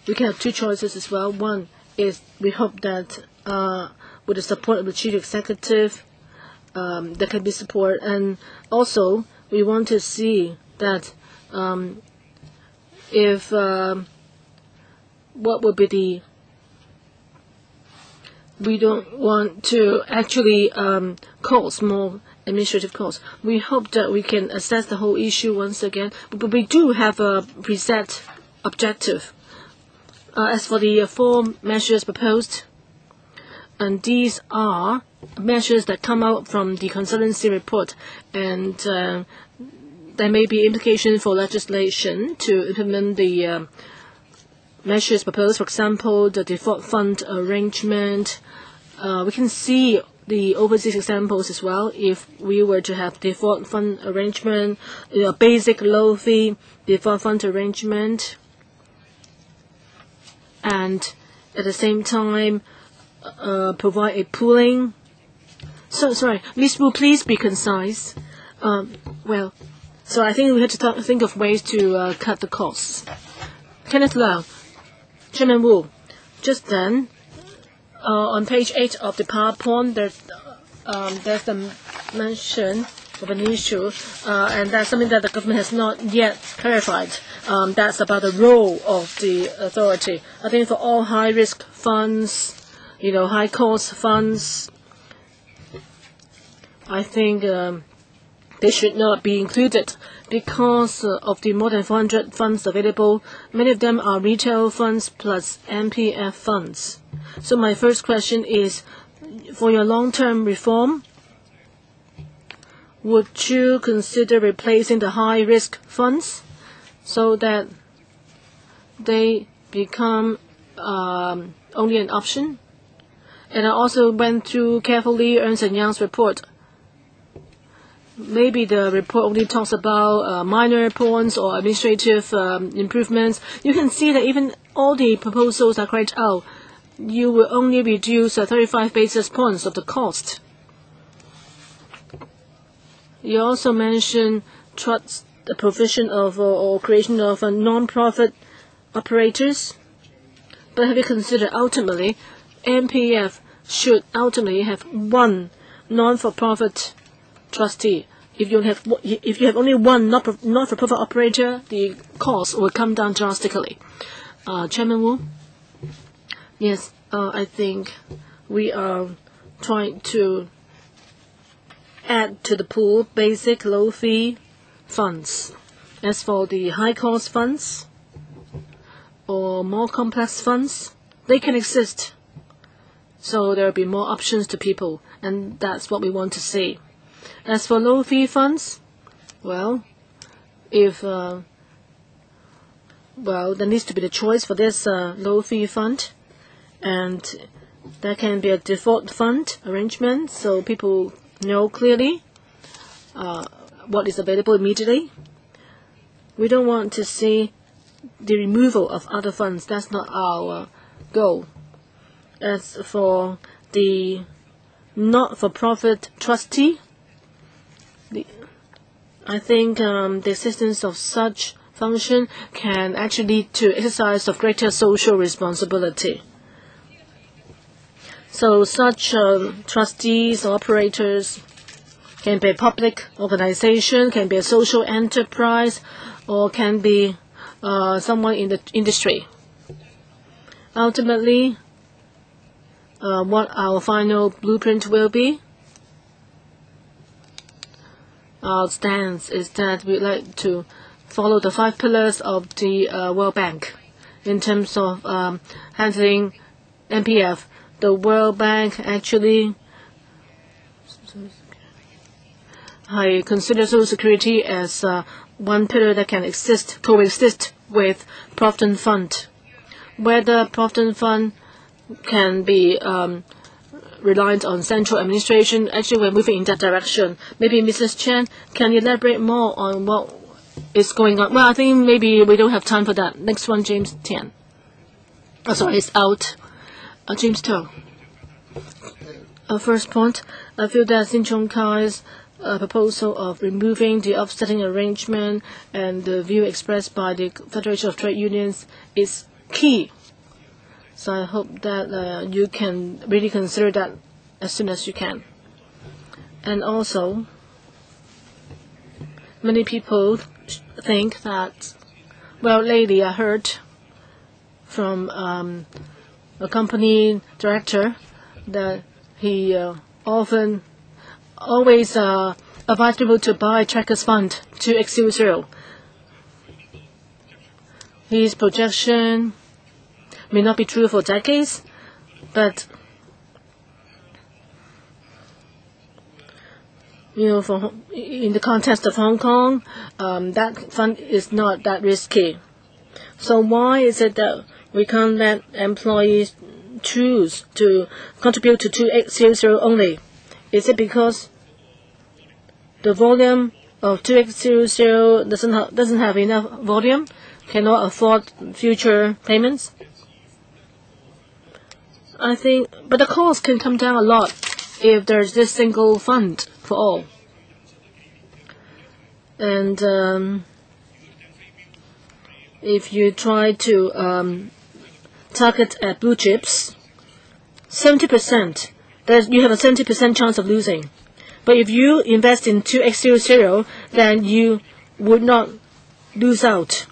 we can have two choices as well. One is we hope that with the support of the chief executive, there can be support, and also we want to see that if what would be the we don't want to actually cause more administrative costs. We hope that we can assess the whole issue once again, but we do have a preset objective. As for the 4 measures proposed, and these are measures that come out from the consultancy report, and there may be implications for legislation to implement the measures proposed. For example, the default fund arrangement. We can see the overseas examples as well. If we were to have default fund arrangement, basic low fee default fund arrangement, and at the same time provide a pooling. So sorry, Ms. Wu, please be concise. So I think we have to think of ways to cut the costs. Kenneth Lau, Chairman Wu, just then on page 8 of the PowerPoint, there's the mention of an issue, and that's something that the government has not yet clarified. That's about the role of the authority. I think for all high-risk funds, high-cost funds, I think they should not be included because of the more than 400 funds available. Many of them are retail funds plus MPF funds. So my first question is, for your long-term reform, would you consider replacing the high-risk funds so that they become only an option? And I also went through carefully Ernst & Young's report. Maybe the report only talks about minor points or administrative improvements. You can see that even all the proposals are cried out. You will only reduce 35 basis points of the cost. You also mentioned the provision of or creation of non-profit operators. But have you considered ultimately MPF should ultimately have one non-for-profit trustee? If you have only one not-for-profit operator, the cost will come down drastically. Chairman Wu? Yes, I think we are trying to add to the pool basic low-fee funds. As for the high-cost funds or more complex funds, they can exist. So there will be more options to people, and that's what we want to see. As for low-fee funds, there needs to be the choice for this low-fee fund, and there can be a default fund arrangement so people know clearly what is available immediately. We don't want to see the removal of other funds. That's not our goal. As for the not-for-profit trustee, I think the existence of such function can actually lead to exercise of greater social responsibility. So such trustees or operators can be a public organization, can be a social enterprise, or can be someone in the industry. Ultimately, what our final blueprint will be, our stance is that we'd like to follow the 5 pillars of the World Bank in terms of handling MPF. The World Bank actually I consider social security as one pillar that can coexist with Provident Fund. Whether Provident Fund can be reliant on central administration, actually we're moving in that direction. Maybe Mrs. Chen can elaborate more on what is going on. Well, I think maybe we don't have time for that. Next one, James Tian. It's out. James To. First point, I feel that Sin Chung Kai's proposal of removing the offsetting arrangement and the view expressed by the Federation of Trade Unions is key. So I hope that you can really consider that as soon as you can. And also, many people think that, well, lately I heard from a company director that he always advise people to buy Trackers Fund 2800. His projection may not be true for decades, but in the context of Hong Kong, that fund is not that risky. So why is it that we can't let employees choose to contribute to 2800 only? Is it because the volume of 2800 doesn't have enough volume, cannot afford future payments? I think, but the cost can come down a lot if there's this single fund for all. And if you try to target at blue chips, 70%, you have a 70% chance of losing. But if you invest in 2800, then you would not lose out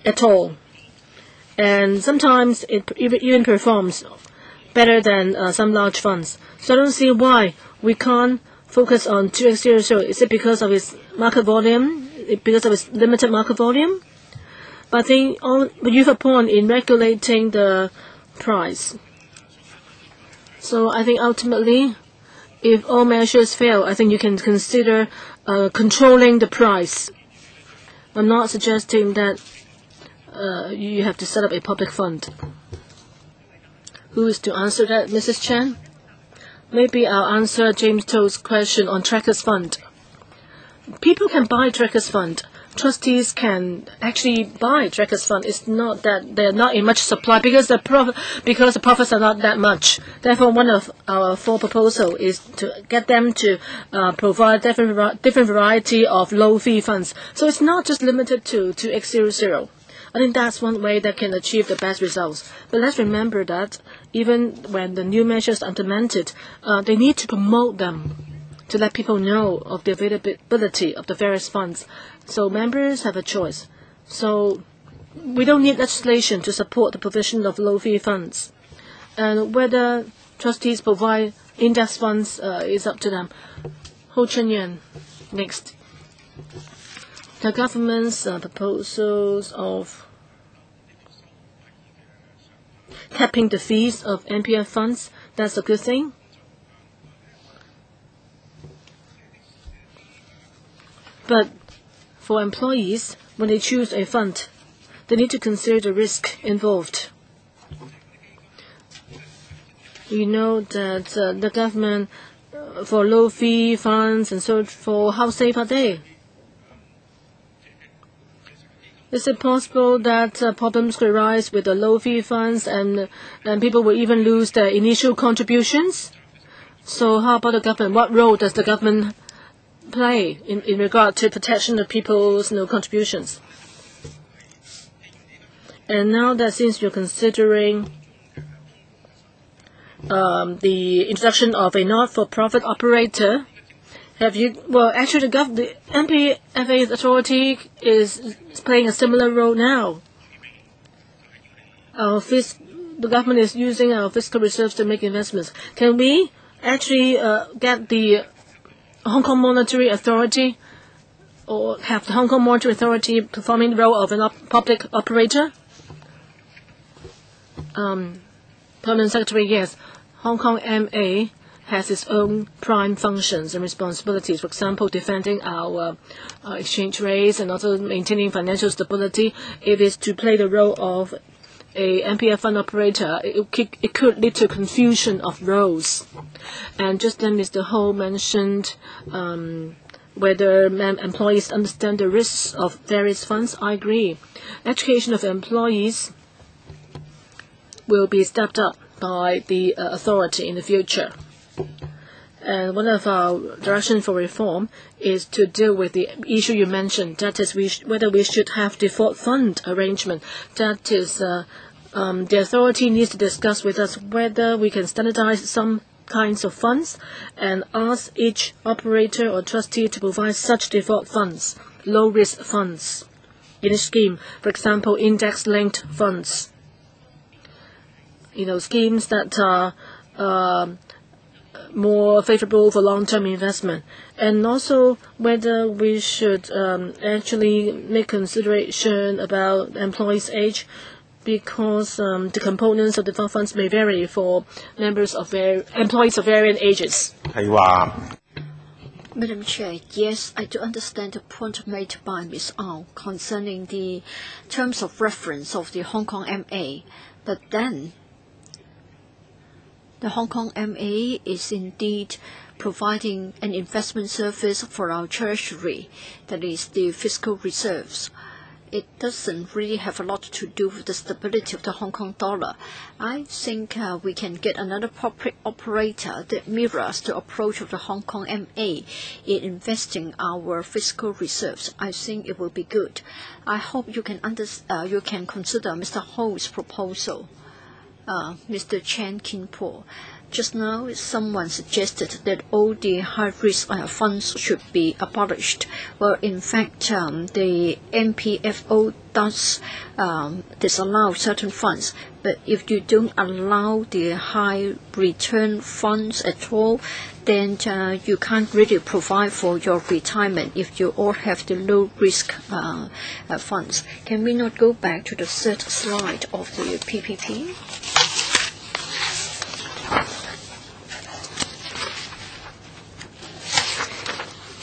at all. And sometimes it even performs better than some large funds. So I don't see why we can't focus on 2800. Is it because of its market volume? Because of its limited market volume? But I think you have a point in regulating the price. So I think ultimately, if all measures fail, I think you can consider controlling the price. I'm not suggesting that you have to set up a public fund. Who is to answer that, Mrs. Chen? Maybe I'll answer James To's question on Trackers Fund. People can buy Trackers Fund. Trustees can actually buy Trackers Fund. It's not that they're not in much supply because the profits are not that much. Therefore, one of our 4 proposals is to get them to provide different variety of low-fee funds. So it's not just limited to 2800. I think that's one way that can achieve the best results. But let's remember that even when the new measures are implemented, they need to promote them to let people know of the availability of the various funds. So members have a choice. So we don't need legislation to support the provision of low-fee funds. And whether trustees provide index funds is up to them. Ho Chun-yan, next. The government's proposals of capping the fees of NPF funds, that's a good thing. But for employees, when they choose a fund, they need to consider the risk involved. You know that the government, for low-fee funds and so forth, how safe are they? Is it possible that problems could arise with the low-fee funds and people will even lose their initial contributions? So how about the government? What role does the government play in regard to protection of people's contributions? And now that since you're considering the introduction of a not-for-profit operator, have you? Well, actually, the NPFA authority is playing a similar role now. The government is using our fiscal reserves to make investments. Can we actually get the Hong Kong Monetary Authority, or have the Hong Kong Monetary Authority performing the role of a public operator? Permanent Secretary, yes. Hong Kong MA has its own prime functions and responsibilities. For example, defending our exchange rates and also maintaining financial stability. If it's to play the role of a MPF fund operator, it could lead to confusion of roles. And just then Mr. Ho mentioned whether employees understand the risks of various funds. I agree. Education of employees will be stepped up by the authority in the future. And one of our directions for reform is to deal with the issue you mentioned, that is whether we should have default fund arrangement. That is, the authority needs to discuss with us whether we can standardize some kinds of funds and ask each operator or trustee to provide such default funds, low-risk funds in a scheme. For example, index-linked funds. Schemes that are more favorable for long-term investment, and also whether we should actually make consideration about employees' age, because the components of the funds may vary for employees of varying ages. Madam Chair, yes, I do understand the point made by Ms. Au concerning the terms of reference of the Hong Kong MA, but then the Hong Kong MA is indeed providing an investment service for our treasury, that is the fiscal reserves. It doesn't really have a lot to do with the stability of the Hong Kong dollar. I think we can get another public operator that mirrors the approach of the Hong Kong MA in investing our fiscal reserves. I think it will be good. I hope you can consider Mr. Ho's proposal. Mr. Chan Kin-po. Just now, someone suggested that all the high-risk funds should be abolished. Well, in fact, the MPFO does disallow certain funds. But if you don't allow the high-return funds at all, then you can't really provide for your retirement if you all have the low-risk funds. Can we not go back to the third slide of the PPP?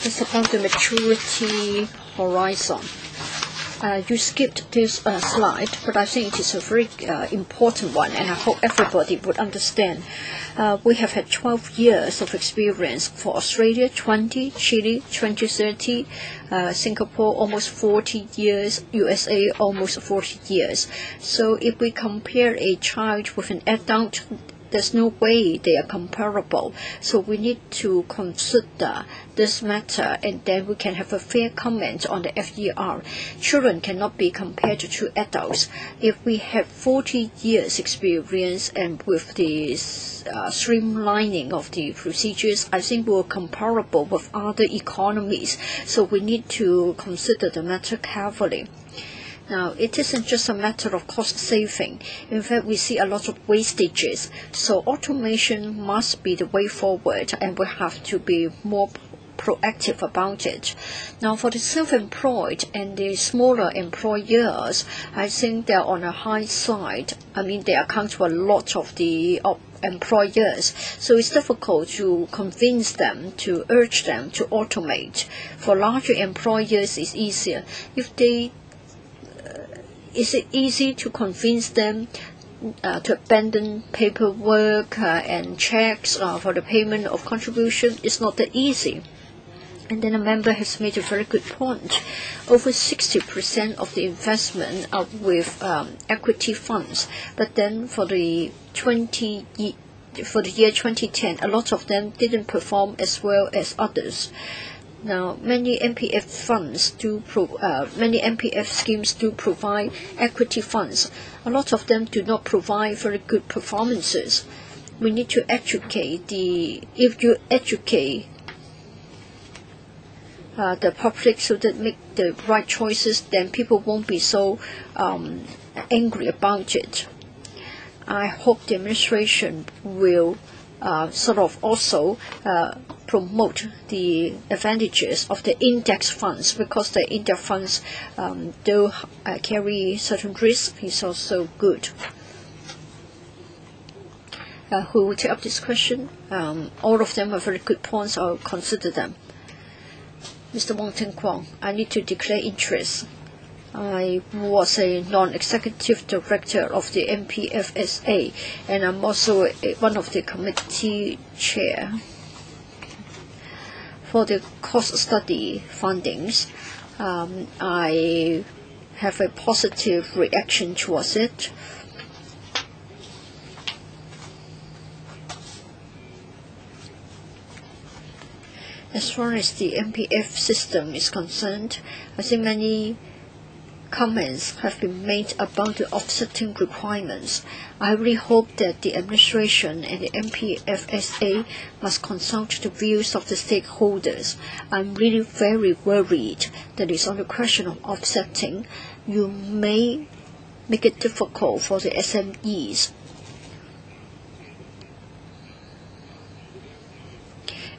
It's about the maturity horizon. You skipped this slide, but I think it is a very important one, and I hope everybody would understand. We have had 12 years of experience for Australia, 20, Chile, 20, 30, Singapore, almost 40 years, USA, almost 40 years. So if we compare a child with an adult, there's no way they are comparable. So we need to consider this matter, and then we can have a fair comment on the FER. Children cannot be compared to adults. If we have 40 years experience and with the streamlining of the procedures, I think we're comparable with other economies. So we need to consider the matter carefully. Now, it isn't just a matter of cost saving. In fact, we see a lot of wastages. So automation must be the way forward, and we have to be more proactive about it. Now, for the self-employed and the smaller employers, I think they're on a high side. I mean, they account for a lot of the employers. So it's difficult to convince them, to urge them to automate. For larger employers, it's easier. Is it easy to convince them to abandon paperwork and checks for the payment of contribution? It's not that easy. And then a member has made a very good point. Over 60% of the investment are with equity funds. But then for the year 2010, a lot of them didn't perform as well as others. Now, many MPF schemes do provide equity funds. A lot of them do not provide very good performances. We need to educate if you educate the public so that make the right choices, then people won't be so angry about it. I hope the administration will sort of also promote the advantages of the index funds, because the index funds do carry certain risks. It's also good. Who will take up this question? All of them are very good points. I'll consider them. Mr. Wong Teng Kwong, I need to declare interest. I was a non-executive director of the MPFSA, and I'm also one of the committee chair. For the cost study fundings, I have a positive reaction towards it. as far as the MPF system is concerned, I think many comments have been made about the offsetting requirements. I really hope that the administration and the MPFSA must consult the views of the stakeholders. I'm really very worried that it's on the question of offsetting. You may make it difficult for the SMEs.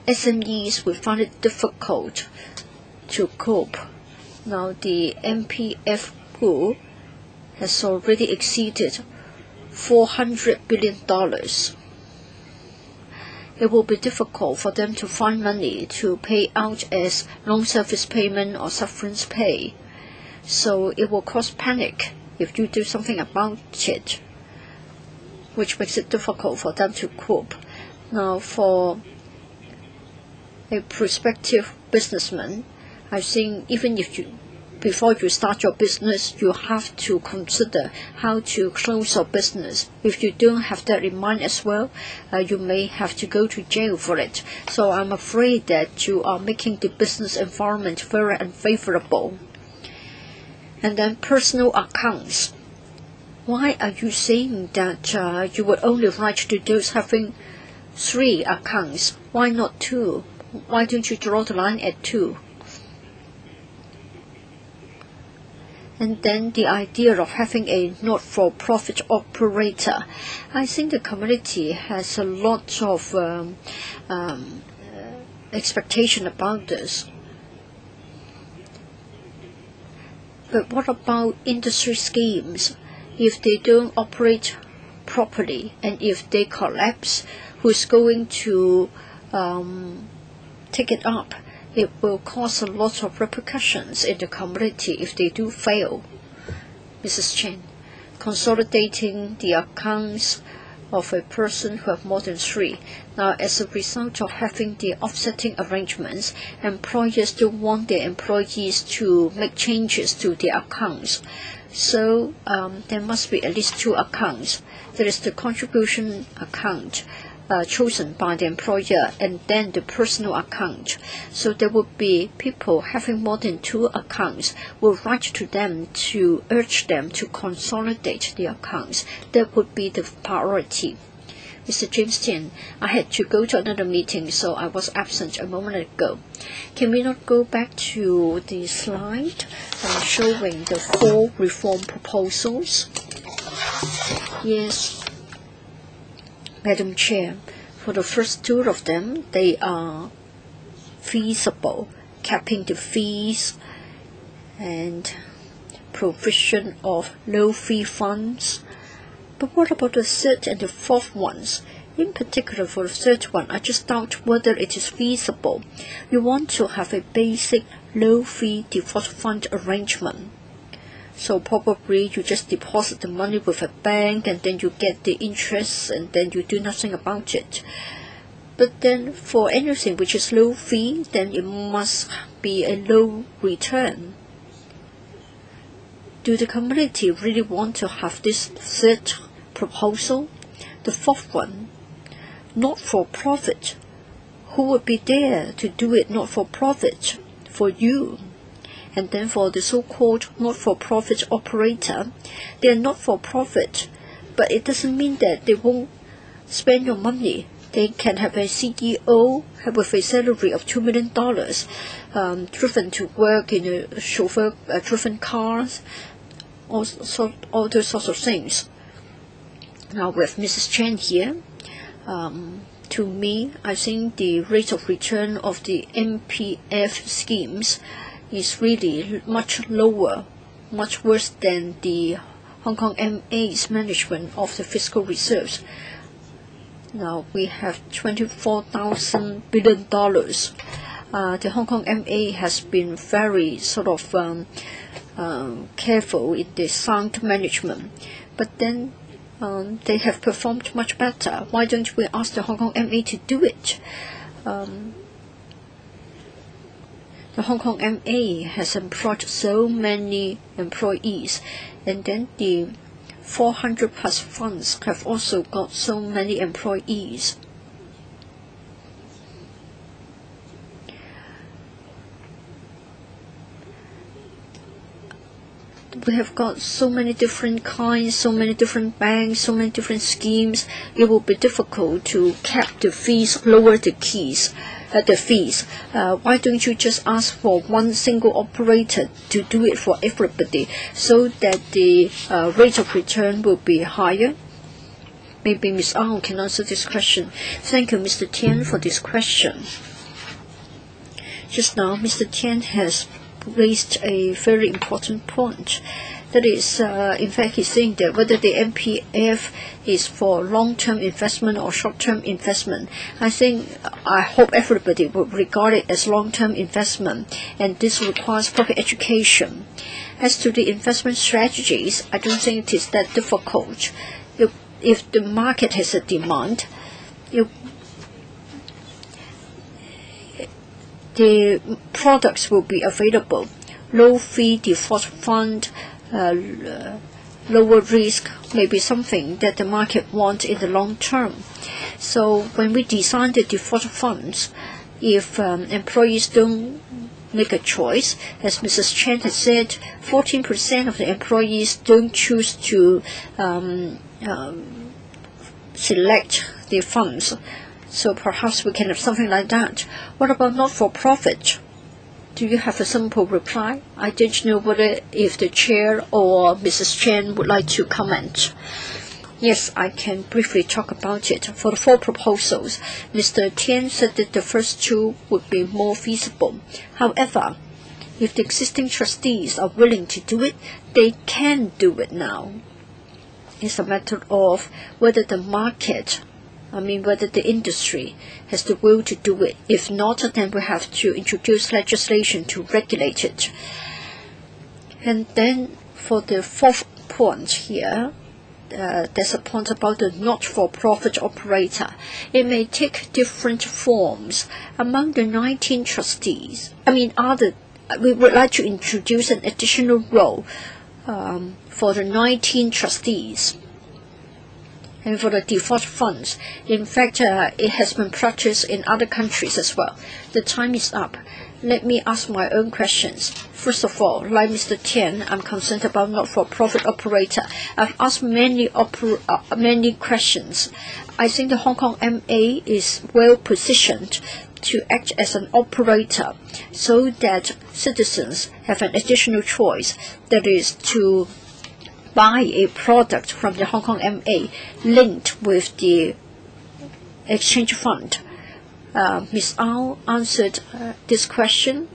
SMEs will find it difficult to cope. Now the MPF pool has already exceeded $400 billion. It will be difficult for them to find money to pay out as loan service payment or severance pay. So it will cause panic if you do something about it, which makes it difficult for them to cope. Now for a prospective businessman, I think even if before you start your business, you have to consider how to close your business. If you don't have that in mind as well, you may have to go to jail for it. So I'm afraid that you are making the business environment very unfavorable. And then personal accounts. Why are you saying that you would only write to those having 3 accounts? Why not 2? Why don't you draw the line at 2? And then the idea of having a not-for-profit operator. I think the community has a lot of expectation about this. But what about industry schemes? If they don't operate properly and if they collapse, who's going to take it up? It will cause a lot of repercussions in the community if they do fail. Mrs. Chen, consolidating the accounts of a person who have more than 3. Now, as a result of having the offsetting arrangements, employers don't want their employees to make changes to their accounts. So there must be at least 2 accounts. There is the contribution account, chosen by the employer, and then the personal account. So there will be people having more than 2 accounts will write to them to urge them to consolidate the accounts. That would be the priority. Mr. James Tian, I had to go to another meeting, so I was absent a moment ago. Can we not go back to the slide showing the 4 reform proposals? Yes. Madam Chair, for the first 2 of them, they are feasible, capping the fees and provision of low-fee funds. But what about the 3rd and the 4th ones? In particular, for the 3rd one, I just doubt whether it is feasible. You want to have a basic low-fee default fund arrangement. So probably you just deposit the money with a bank and then you get the interest and then you do nothing about it. But then for anything which is low fee, then it must be a low return. Do the community really want to have this 3rd proposal? The 4th one, not for profit. Who would be there to do it not for profit? For you. And then for the so-called not-for-profit operator, they are not-for-profit, but it doesn't mean that they won't spend your money. They can have a CEO with a salary of $2 million, driven to work in a chauffeur-driven cars, all those sorts of things. Now with Mrs. Chen here, to me, I think the rate of return of the MPF schemes is really much lower, much worse than the Hong Kong MA's management of the fiscal reserves. Now we have $24,000 billion. The Hong Kong MA has been very sort of careful in the sound management, but then they have performed much better. Why don't we ask the Hong Kong MA to do it? The Hong Kong MA has employed so many employees, and then the 400 plus funds have also got so many employees. we have got so many different kinds, so many different banks, so many different schemes. It will be difficult to cap the fees, lower the fees. Why don't you just ask for one single operator to do it for everybody, so that the rate of return will be higher? Maybe Ms. Au can answer this question. Thank you, Mr. Tian, for this question. Just now, Mr. Tian has raised a very important point. That is, in fact, he's saying that whether the MPF is for long-term investment or short-term investment, I hope everybody will regard it as long-term investment, and this requires proper education. As to the investment strategies, I don't think it is that difficult. If the market has a demand, the products will be available. Low fee default fund, lower risk may be something that the market wants in the long term. So when we design the default funds, if employees don't make a choice, as Mrs. Chen has said, 14% of the employees don't choose to select the funds. So perhaps we can have something like that. What about not-for-profit? Do you have a simple reply? I don't know whether if the chair or Mrs. Chen would like to comment. Yes, I can briefly talk about it. For the 4 proposals, Mr. Tian said that the first 2 would be more feasible. However, if the existing trustees are willing to do it, they can do it now. It's a matter of whether the market, whether the industry has the will to do it. If not, then we have to introduce legislation to regulate it. And then for the 4th point here, there's a point about the not-for-profit operator. It may take different forms. Among the 19 trustees, we would like to introduce an additional role for the 19 trustees. And for the default funds, in fact, it has been practiced in other countries as well. The time is up. Let me ask my own questions. First of all, like Mr. Tian, I'm concerned about not-for-profit operator. I've asked many questions. I think the Hong Kong MA is well positioned to act as an operator, so that citizens have an additional choice, that is to buy a product from the Hong Kong MA linked with the exchange fund. Ms. Au answered this question,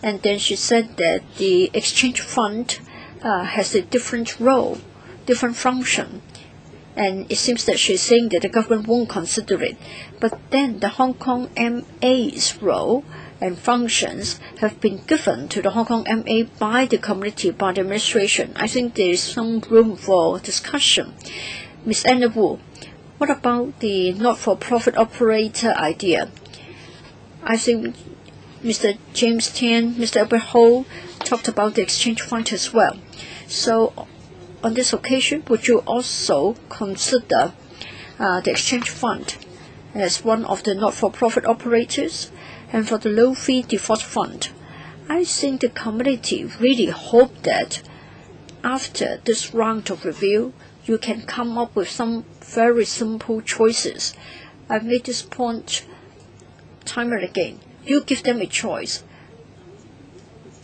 and then she said that the exchange fund has a different role, different function, and it seems that she's saying that the government won't consider it. But then the Hong Kong MA's role and functions have been given to the Hong Kong MA by the community, by the administration. I think there is some room for discussion. Ms. Anna Wu, what about the not-for-profit operator idea? I think Mr. James Tian, Mr. Albert Ho talked about the exchange fund as well. So on this occasion, would you also consider the exchange fund as one of the not-for-profit operators? And for the low-fee default fund, I think the community really hope that after this round of review, you can come up with some very simple choices. I've made this point time and again. You give them a choice.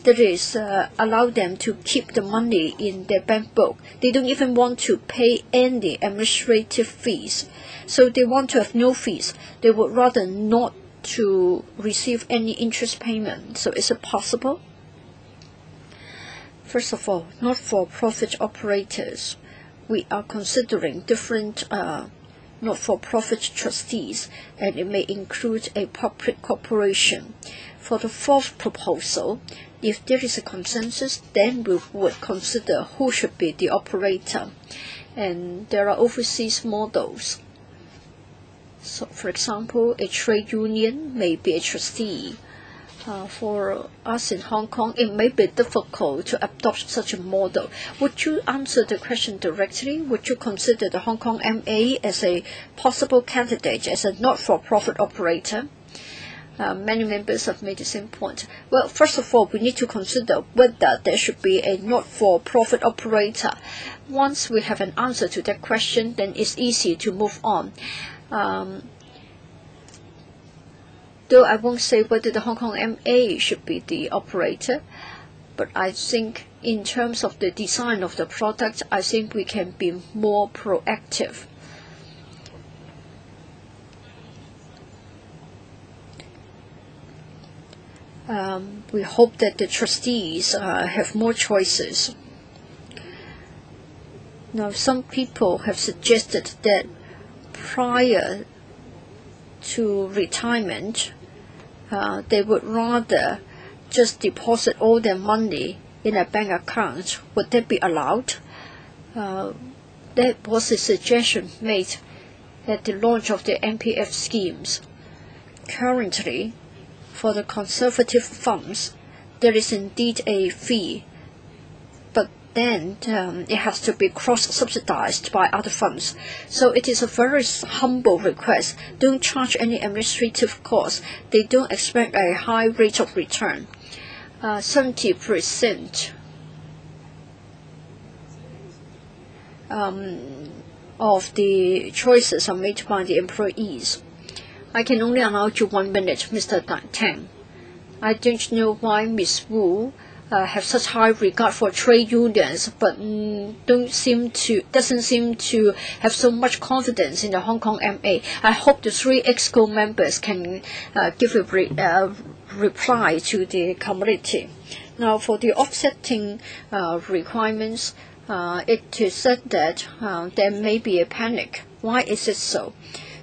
That is, allow them to keep the money in their bank book. They don't even want to pay any administrative fees. So they want to have no fees. They would rather not to receive any interest payment. So is it possible? First of all, not-for-profit operators. We are considering different not-for-profit trustees, and it may include a public corporation. For the 4th proposal, if there is a consensus, then we would consider who should be the operator. And there are overseas models. So, for example, a trade union may be a trustee. For us in Hong Kong, it may be difficult to adopt such a model. Would you answer the question directly? Would you consider the Hong Kong MA as a possible candidate, as a not-for-profit operator? Many members have made the same point. Well, first of all, we need to consider whether there should be a not-for-profit operator. Once we have an answer to that question, then it's easy to move on. Though I won't say whether the Hong Kong MA should be the operator, but I think in terms of the design of the product, I think we can be more proactive. We hope that the trustees have more choices. Now, some people have suggested that prior to retirement, they would rather just deposit all their money in a bank account. Would that be allowed? That was a suggestion made at the launch of the MPF schemes. Currently, for the conservative funds, there is indeed a fee, but then it has to be cross-subsidized by other funds. So it is a very humble request. Don't charge any administrative costs. They don't expect a high rate of return. 70% of the choices are made by the employees. I can only allow you 1 minute, Mr. Tang. I don't know why Ms. Wu have such high regard for trade unions, but doesn't seem to have so much confidence in the Hong Kong MA. I hope the 3 EXCO members can give a reply to the committee. Now, for the offsetting requirements, it is said that there may be a panic. Why is it so?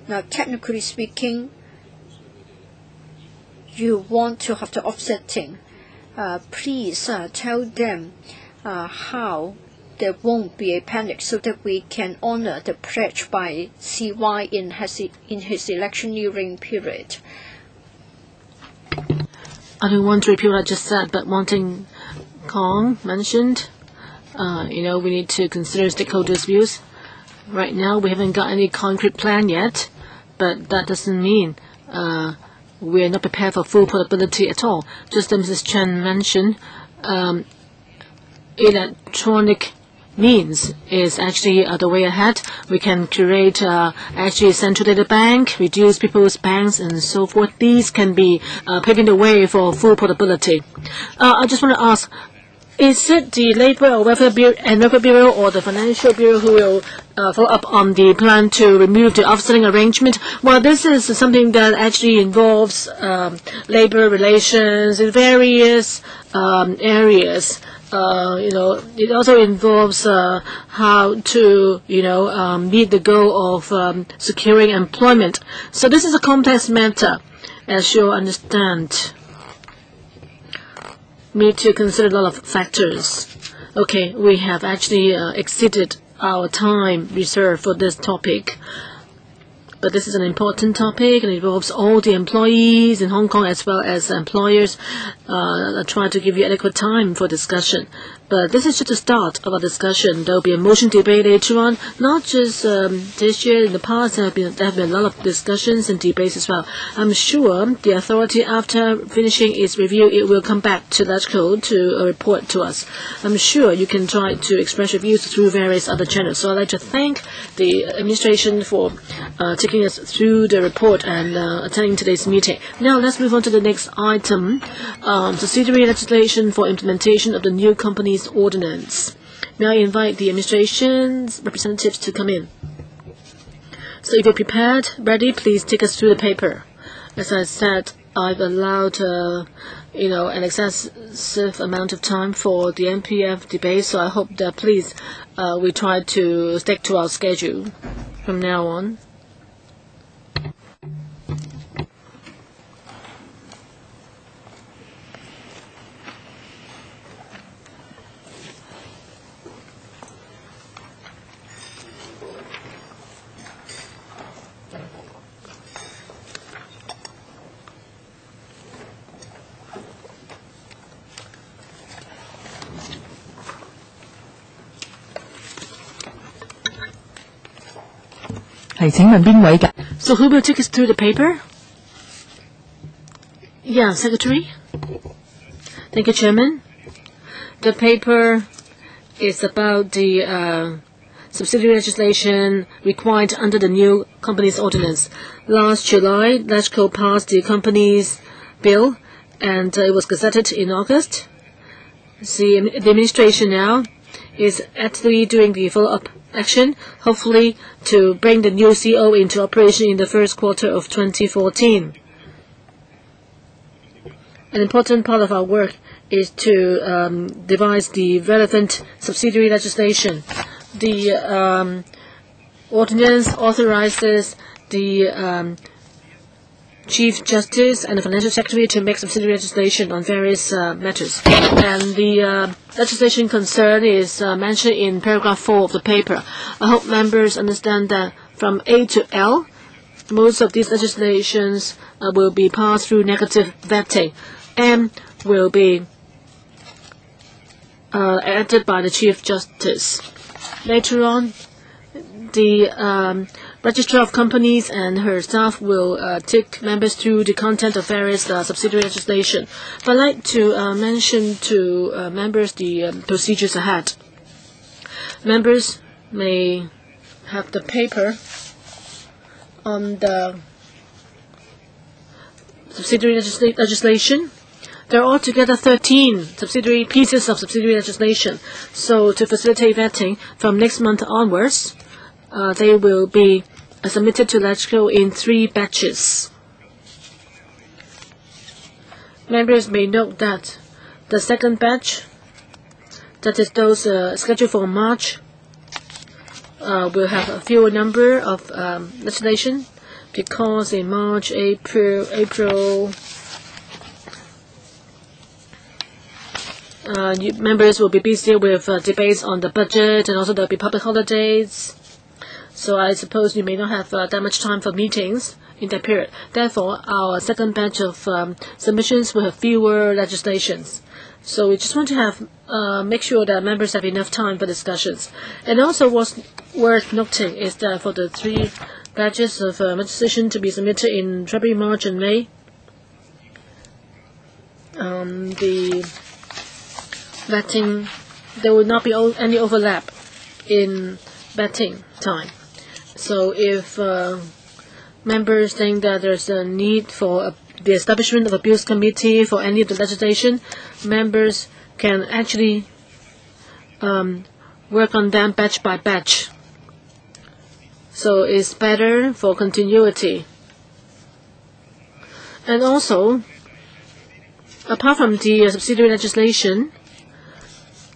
Now, technically speaking, you want to have the offsetting. Please tell them how there won't be a panic so that we can honor the pledge by CY in his electioneering period. I don't want to repeat what I just said, but Hon Tang Kong mentioned, we need to consider stakeholders' views. Right now, we haven't got any concrete plan yet, but that doesn't mean we are not prepared for full portability at all. Just as Mrs. Chen mentioned, electronic means is actually the way ahead. We can create actually a central data bank, reduce people's banks and so forth. These can be paving the way for full portability. I just want to ask, is it the Labour or Welfare Bureau or the Financial Bureau who will follow up on the plan to remove the offsetting arrangement? Well, this is something that actually involves labor relations in various areas. It also involves how to, meet the goal of securing employment. So this is a complex matter, as you'll understand. We need to consider a lot of factors. Okay, we have actually exceeded our time reserved for this topic. But this is an important topic and it involves all the employees in Hong Kong as well as employers. I'll try to give you adequate time for discussion. But this is just the start of our discussion. There will be a motion debate later on, not just this year. In the past, there have been a lot of discussions and debates as well. I'm sure the authority, after finishing its review, it will come back to LegCo to report to us. I'm sure you can try to express your views through various other channels. So I'd like to thank the administration for taking us through the report and attending today's meeting. Now let's move on to the next item, subsidiary legislation for implementation of the new companies ordinance. May I invite the administration's representatives to come in. So if you're prepared, ready, please take us through the paper. As I said, I've allowed an excessive amount of time for the MPF debate, so I hope that please we try to stick to our schedule from now on. So who will take us through the paper? Yeah, Secretary. Thank you, Chairman. The paper is about the subsidiary legislation required under the new Companies Ordinance. Last July, LegCo passed the Companies Bill, and it was gazetted in August. The administration now is actively doing the follow-up action, hopefully to bring the new CO into operation in the first quarter of 2014. An important part of our work is to devise the relevant subsidiary legislation. The ordinance authorizes the Chief Justice and the Financial Secretary to make subsidiary legislation on various matters. And the legislation concerned is mentioned in paragraph 4 of the paper. I hope members understand that from A to L, most of these legislations will be passed through negative vetting. M will be acted by the Chief Justice. Later on, the Registrar of Companies and her staff will take members through the content of various subsidiary legislation. But I'd like to mention to members the procedures ahead. Members may have the paper on the subsidiary legislation. There are altogether 13 pieces of subsidiary legislation. So to facilitate vetting from next month onwards, they will be submitted to LegCo in 3 batches. Members may note that the second batch, that is those scheduled for March, will have a fewer number of legislation, because in March, April, members will be busy with debates on the budget, and also there will be public holidays. So I suppose you may not have that much time for meetings in that period. Therefore, our second batch of submissions will have fewer legislations. So we just want to have make sure that members have enough time for discussions. And also what's worth noting is that for the 3 batches of legislation to be submitted in February, March, and May, the vetting, there will not be any overlap in vetting time. So if members think that there's a need for the establishment of a Bills Committee for any of the legislation, members can actually work on them batch by batch. So it's better for continuity. And also, apart from the subsidiary legislation,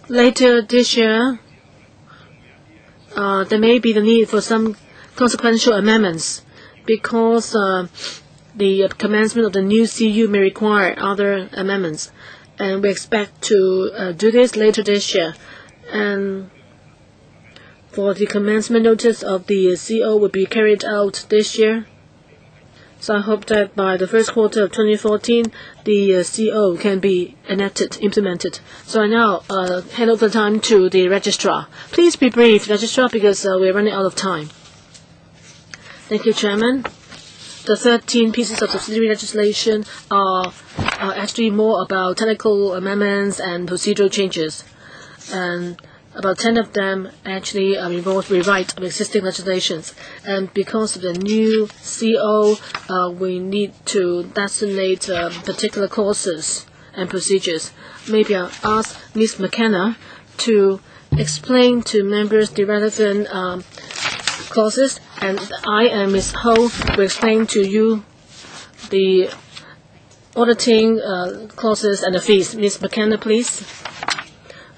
later this year, there may be the need for some consequential amendments, because the commencement of the new CU may require other amendments. And we expect to do this later this year. And for the commencement notice of the CO will be carried out this year. So I hope that by the first quarter of 2014, the CO can be implemented. So I now hand over the time to the Registrar. Please be brief, Registrar, because we're running out of time. Thank you, Chairman. The 13 pieces of subsidiary legislation are actually more about technical amendments and procedural changes. And about 10 of them actually involve rewrite of existing legislations. And because of the new CO, we need to designate particular clauses and procedures. Maybe I'll ask Ms. McKenna to explain to members the relevant clauses, and I and Ms. Ho will explain to you the auditing clauses and the fees. Ms. McKenna, please.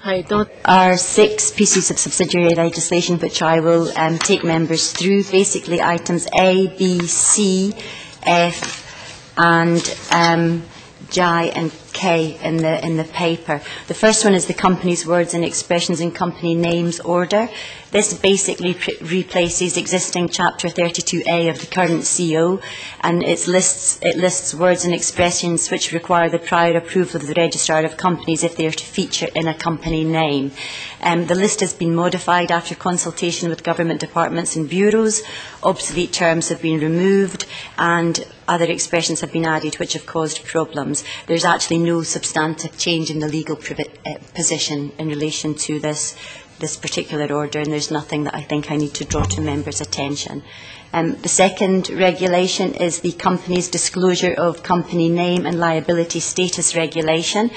There are 6 pieces of subsidiary legislation which I will take members through. Basically, items A, B, C, F, and J and K in the paper. The first one is the company's words and expressions in company names order. This basically replaces existing Chapter 32A of the current CO, and it lists words and expressions which require the prior approval of the Registrar of Companies if they are to feature in a company name. The list has been modified after consultation with government departments and bureaus. Obsolete terms have been removed, and other expressions have been added which have caused problems. There's actually no substantive change in the legal position in relation to this particular order, and there's nothing that I think I need to draw to members' attention. The second regulation is the company's disclosure of company name and liability status regulation.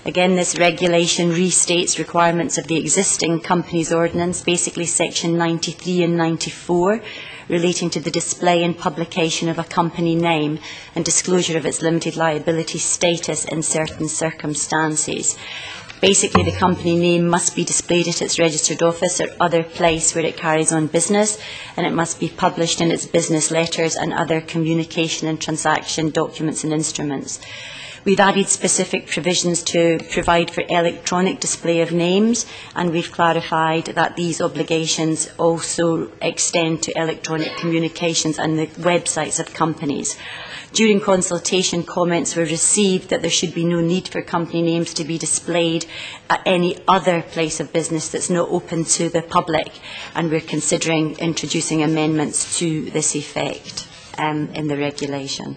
Again, this regulation restates requirements of the existing companies ordinance, basically section 93 and 94, relating to the display and publication of a company name and disclosure of its limited liability status in certain circumstances. Basically, the company name must be displayed at its registered office or other place where it carries on business, and it must be published in its business letters and other communication and transaction documents and instruments. We've added specific provisions to provide for electronic display of names, and we've clarified that these obligations also extend to electronic communications and the websites of companies. During consultation, comments were received that there should be no need for company names to be displayed at any other place of business that's not open to the public, and we're considering introducing amendments to this effect in the regulation.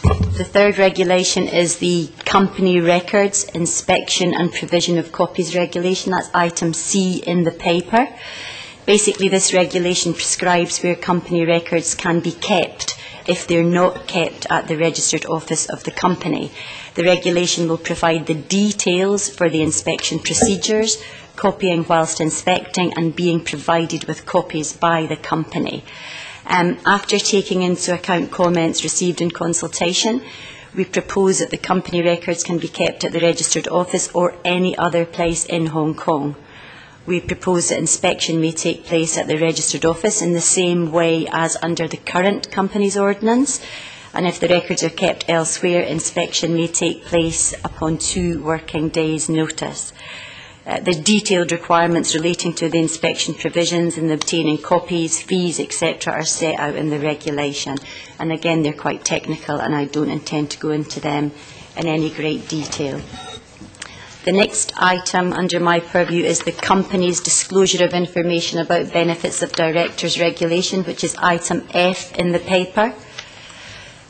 The third regulation is the Company Records Inspection and Provision of Copies regulation. That's item C in the paper. Basically, this regulation prescribes where company records can be kept if they're not kept at the registered office of the company. The regulation will provide the details for the inspection procedures, copying whilst inspecting, and being provided with copies by the company. After taking into account comments received in consultation, we propose that the company records can be kept at the registered office or any other place in Hong Kong. We propose that inspection may take place at the registered office in the same way as under the current company's ordinance, and if the records are kept elsewhere, inspection may take place upon 2 working days' notice. The detailed requirements relating to the inspection provisions and the obtaining copies, fees, etc. are set out in the regulation. And again, they're quite technical, and I don't intend to go into them in any great detail. The next item under my purview is the company's disclosure of information about benefits of directors regulation, which is item F in the paper.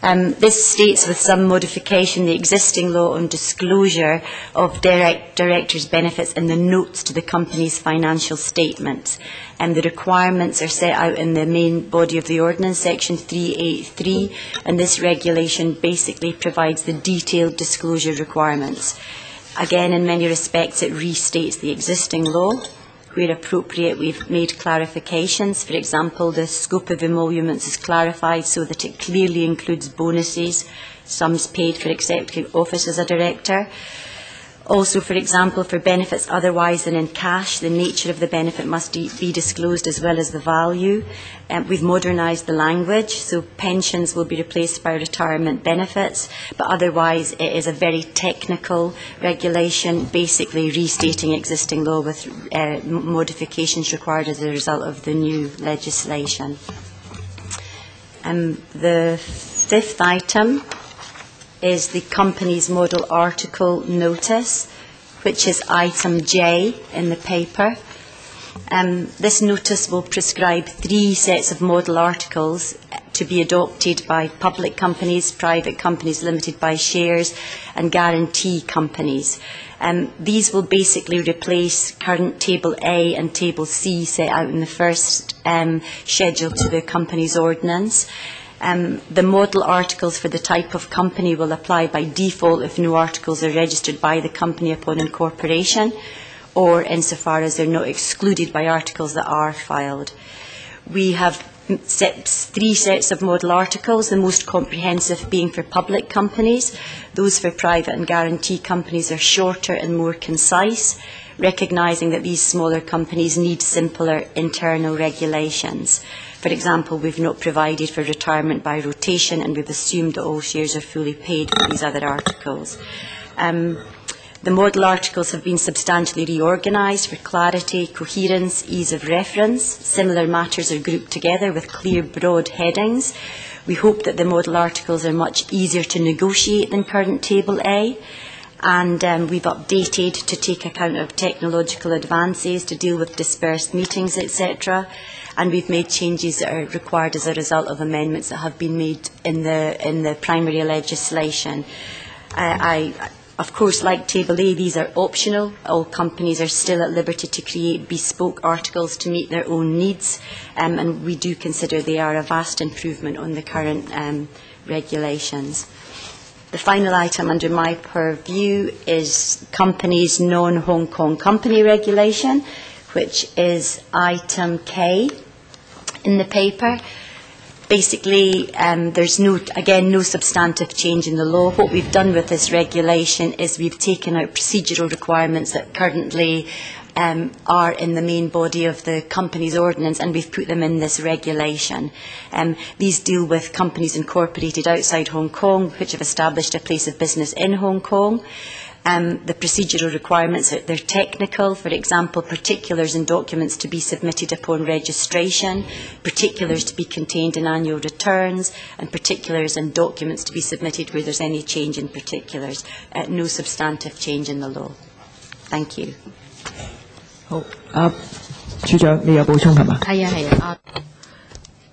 This states with some modification the existing law on disclosure of directors' benefits in the notes to the company's financial statements. The requirements are set out in the main body of the ordinance, section 383, and this regulation basically provides the detailed disclosure requirements. Again, in many respects, it restates the existing law. Where appropriate, we've made clarifications. For example, the scope of emoluments is clarified so that it clearly includes bonuses, sums paid for accepting office as a director. Also, for example, for benefits otherwise than in cash, the nature of the benefit must be disclosed as well as the value. We've modernised the language, so pensions will be replaced by retirement benefits, but otherwise it is a very technical regulation, basically restating existing law with modifications required as a result of the new legislation. The fifth item is the company's model article notice, which is item J in the paper. This notice will prescribe 3 sets of model articles to be adopted by public companies, private companies limited by shares, and guarantee companies. These will basically replace current Table A and Table C set out in the first schedule to the company's ordinance. The model articles for the type of company will apply by default if no articles are registered by the company upon incorporation, or insofar as they're not excluded by articles that are filed. We have 3 sets of model articles, the most comprehensive being for public companies. Those for private and guarantee companies are shorter and more concise, recognising that these smaller companies need simpler internal regulations. For example, we've not provided for retirement by rotation, and we've assumed that all shares are fully paid for these other articles. The model articles have been substantially reorganised for clarity, coherence, ease of reference. Similar matters are grouped together with clear, broad headings. We hope that the model articles are much easier to negotiate than current Table A. and we've updated to take account of technological advances to deal with dispersed meetings, etc. And we've made changes that are required as a result of amendments that have been made in the primary legislation. I of course, like Table A, these are optional. All companies are still at liberty to create bespoke articles to meet their own needs, and we do consider they are a vast improvement on the current regulations. The final item under my purview is companies' non-Hong Kong company regulation, which is item K in the paper. Basically, there's no substantive change in the law. What we've done with this regulation is we've taken out procedural requirements that currently are in the main body of the company's ordinance, and we've put them in this regulation. These deal with companies incorporated outside Hong Kong, which have established a place of business in Hong Kong. The procedural requirements, they're technical. For example, particulars and documents to be submitted upon registration, particulars to be contained in annual returns, and particulars and documents to be submitted where there's any change in particulars. No substantive change in the law. Thank you. 好，處長，你有補充係嘛？係啊。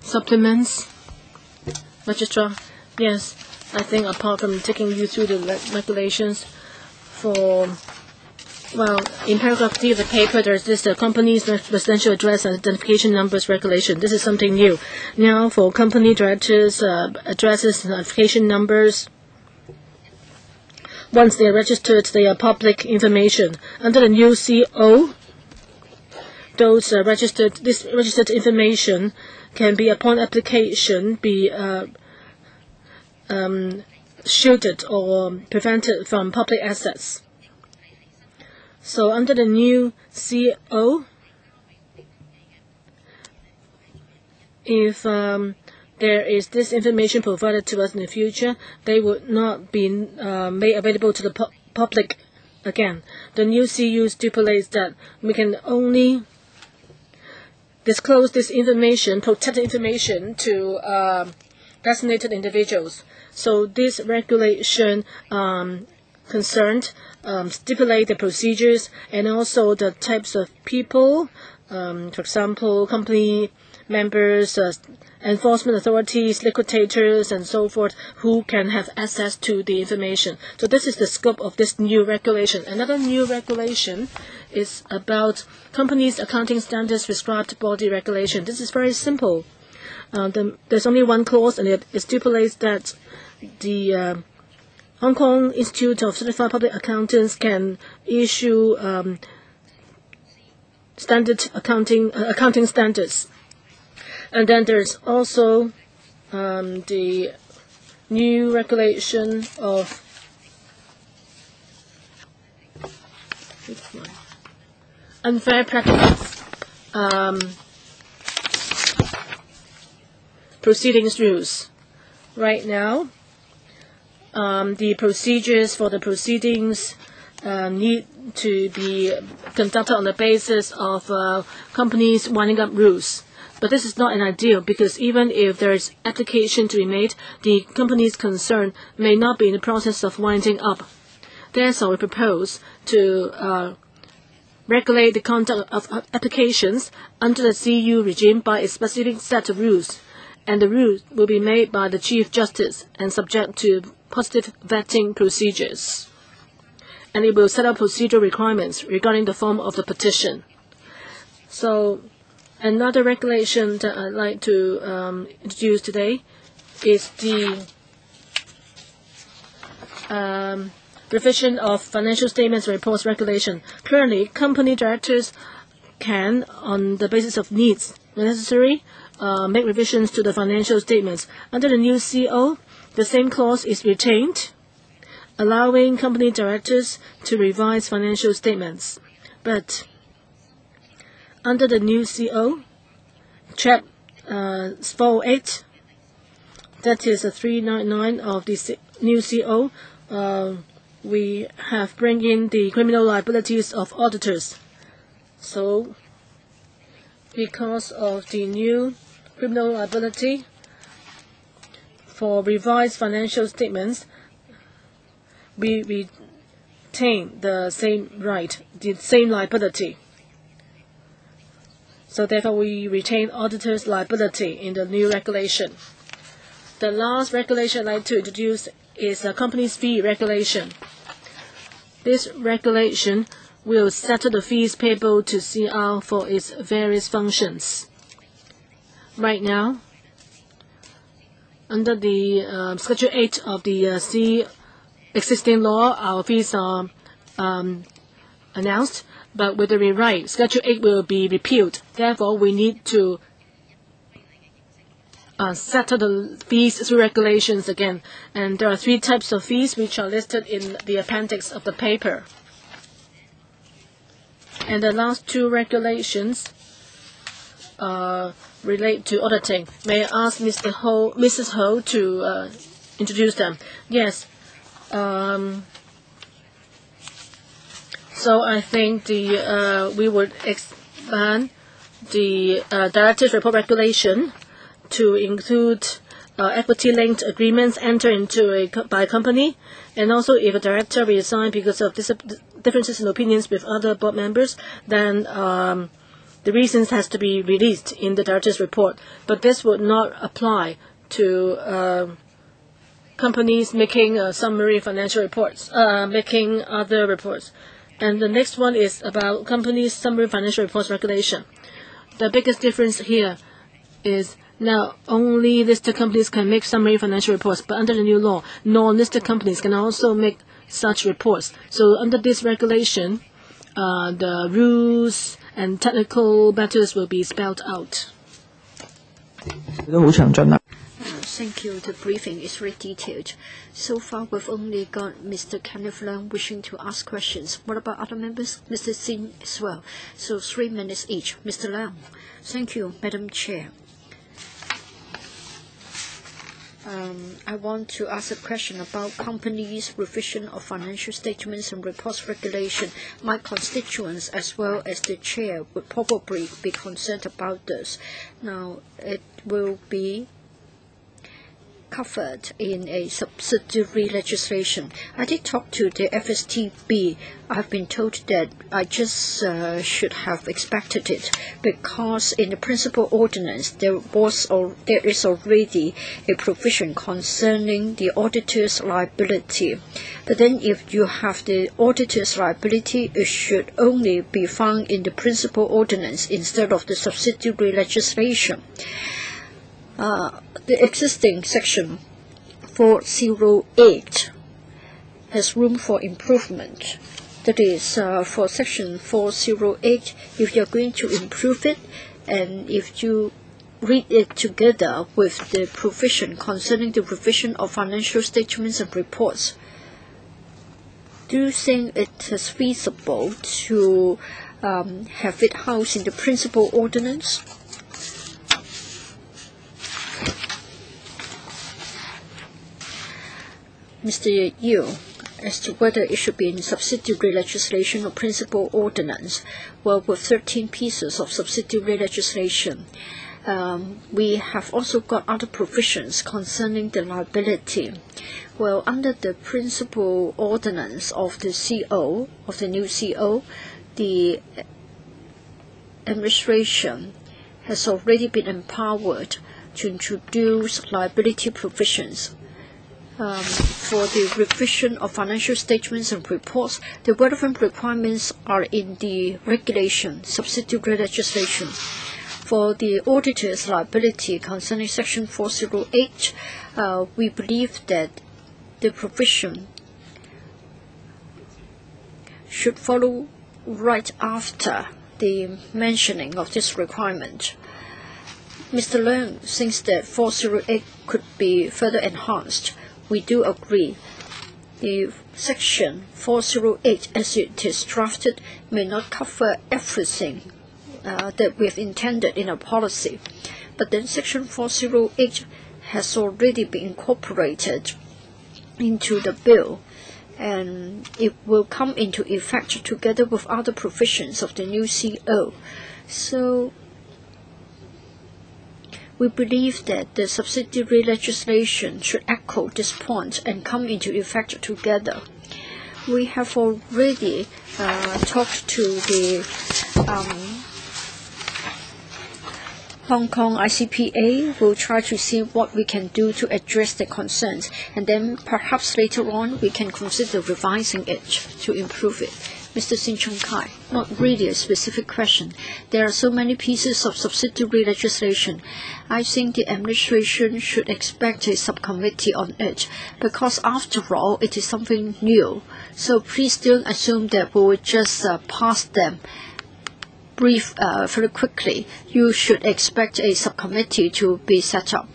Supplements, Registrar. Yes, I think apart from taking you through the regulations. In paragraph D of the paper, there's this company's residential address and identification numbers regulation. This is something new. Now, for company directors' addresses and identification numbers, once they are registered, they are public information. Under the new CO, those registered information can be, upon application, be shielded or prevented from public access. So under the new CO, if there is this information provided to us in the future, they would not be made available to the public again. The new CU stipulates that we can only disclose this information, protected information, to designated individuals. So this regulation concerned stipulate the procedures and also the types of people, for example, company members, enforcement authorities, liquidators, and so forth, who can have access to the information. So this is the scope of this new regulation. Another new regulation is about companies' accounting standards prescribed body regulation. This is very simple. There's only one clause, and it stipulates that the Hong Kong Institute of Certified Public Accountants can issue standard accounting standards. And then there's also the new regulation of unfair practice proceedings rules. Right now, the procedures for the proceedings need to be conducted on the basis of companies winding up rules. But this is not an ideal, because even if there is application to be made, the companies concerned may not be in the process of winding up. Therefore, we propose to regulate the conduct of applications under the CU regime by a specific set of rules, and the rules will be made by the Chief Justice and subject to positive vetting procedures. And it will set up procedural requirements regarding the form of the petition. So another regulation that I'd like to introduce today is the revision of financial statements and reports regulation. Currently, company directors can, on the basis of needs necessary, make revisions to the financial statements. Under the new CO, the same clause is retained, allowing company directors to revise financial statements. But under the new CO, Chap 408, that is a 399 of the new CO, we have bring in the criminal liabilities of auditors. So, because of the new criminal liability for revised financial statements, we retain the same right, the same liability. So therefore, we retain auditors' liability in the new regulation. The last regulation I'd like to introduce is a company's fee regulation. This regulation will settle the fees payable to CR for its various functions. Right now, under the Schedule 8 of the existing law, our fees are announced, but with the rewrite, Schedule 8 will be repealed. Therefore, we need to settle the fees through regulations again. And there are 3 types of fees which are listed in the appendix of the paper. And the last 2 regulations relate to auditing. May I ask Mrs. Ho to introduce them? Yes. So I think we would expand the Director's Report regulation to include equity-linked agreements entered into by a company, and also if a director resigns because of differences in opinions with other board members, then the reasons has to be released in the director's report. But this would not apply to companies making summary financial reports, making other reports. And the next one is about companies' summary financial reports regulation. The biggest difference here is now only listed companies can make summary financial reports, but under the new law, non-listed companies can also make such reports. So under this regulation, the rules and technical matters will be spelled out. Thank you. The briefing is very detailed. So far, we've only got Mr. Kenneth Leung wishing to ask questions. What about other members? Mr. Sin as well. So 3 minutes each. Mr. Leung. Thank you, Madam Chair. I want to ask a question about companies' revision of financial statements and reports regulation. My constituents, as well as the chair, would probably be concerned about this. Now, it will be covered in a subsidiary legislation. I did talk to the FSTB. I've been told that I just should have expected it, because in the principal ordinance there is already a provision concerning the auditor's liability. But then if you have the auditor's liability, it should only be found in the principal ordinance instead of the subsidiary legislation. The existing section 408 has room for improvement. That is, for section 408, if you're going to improve it, and if you read it together with the provision concerning the revision of financial statements and reports, do you think it is feasible to have it housed in the principal ordinance? Mr. Yu, as to whether it should be in subsidiary legislation or principal ordinance, well, with 13 pieces of subsidiary legislation, we have also got other provisions concerning the liability. Well, under the principal ordinance of the CO, of the new CO, the administration has already been empowered to introduce liability provisions. For the revision of financial statements and reports, the relevant requirements are in the regulation, subsidiary legislation. For the auditor's liability concerning section 408, we believe that the provision should follow right after the mentioning of this requirement. Mr. Leung thinks that 408 could be further enhanced. We do agree. The section 408, as it is drafted, may not cover everything that we've intended in our policy. But then section 408 has already been incorporated into the bill, and it will come into effect together with other provisions of the new CO. So we believe that the subsidiary legislation should echo this point and come into effect together. We have already talked to the Hong Kong ICPA. We'll try to see what we can do to address the concerns, and then perhaps later on we can consider revising it to improve it. Mr. Sin Chung Kai, not really a specific question. There are so many pieces of subsidiary legislation. I think the administration should expect a subcommittee on it, because after all, it is something new. So please don't assume that we will just pass them very quickly. You should expect a subcommittee to be set up.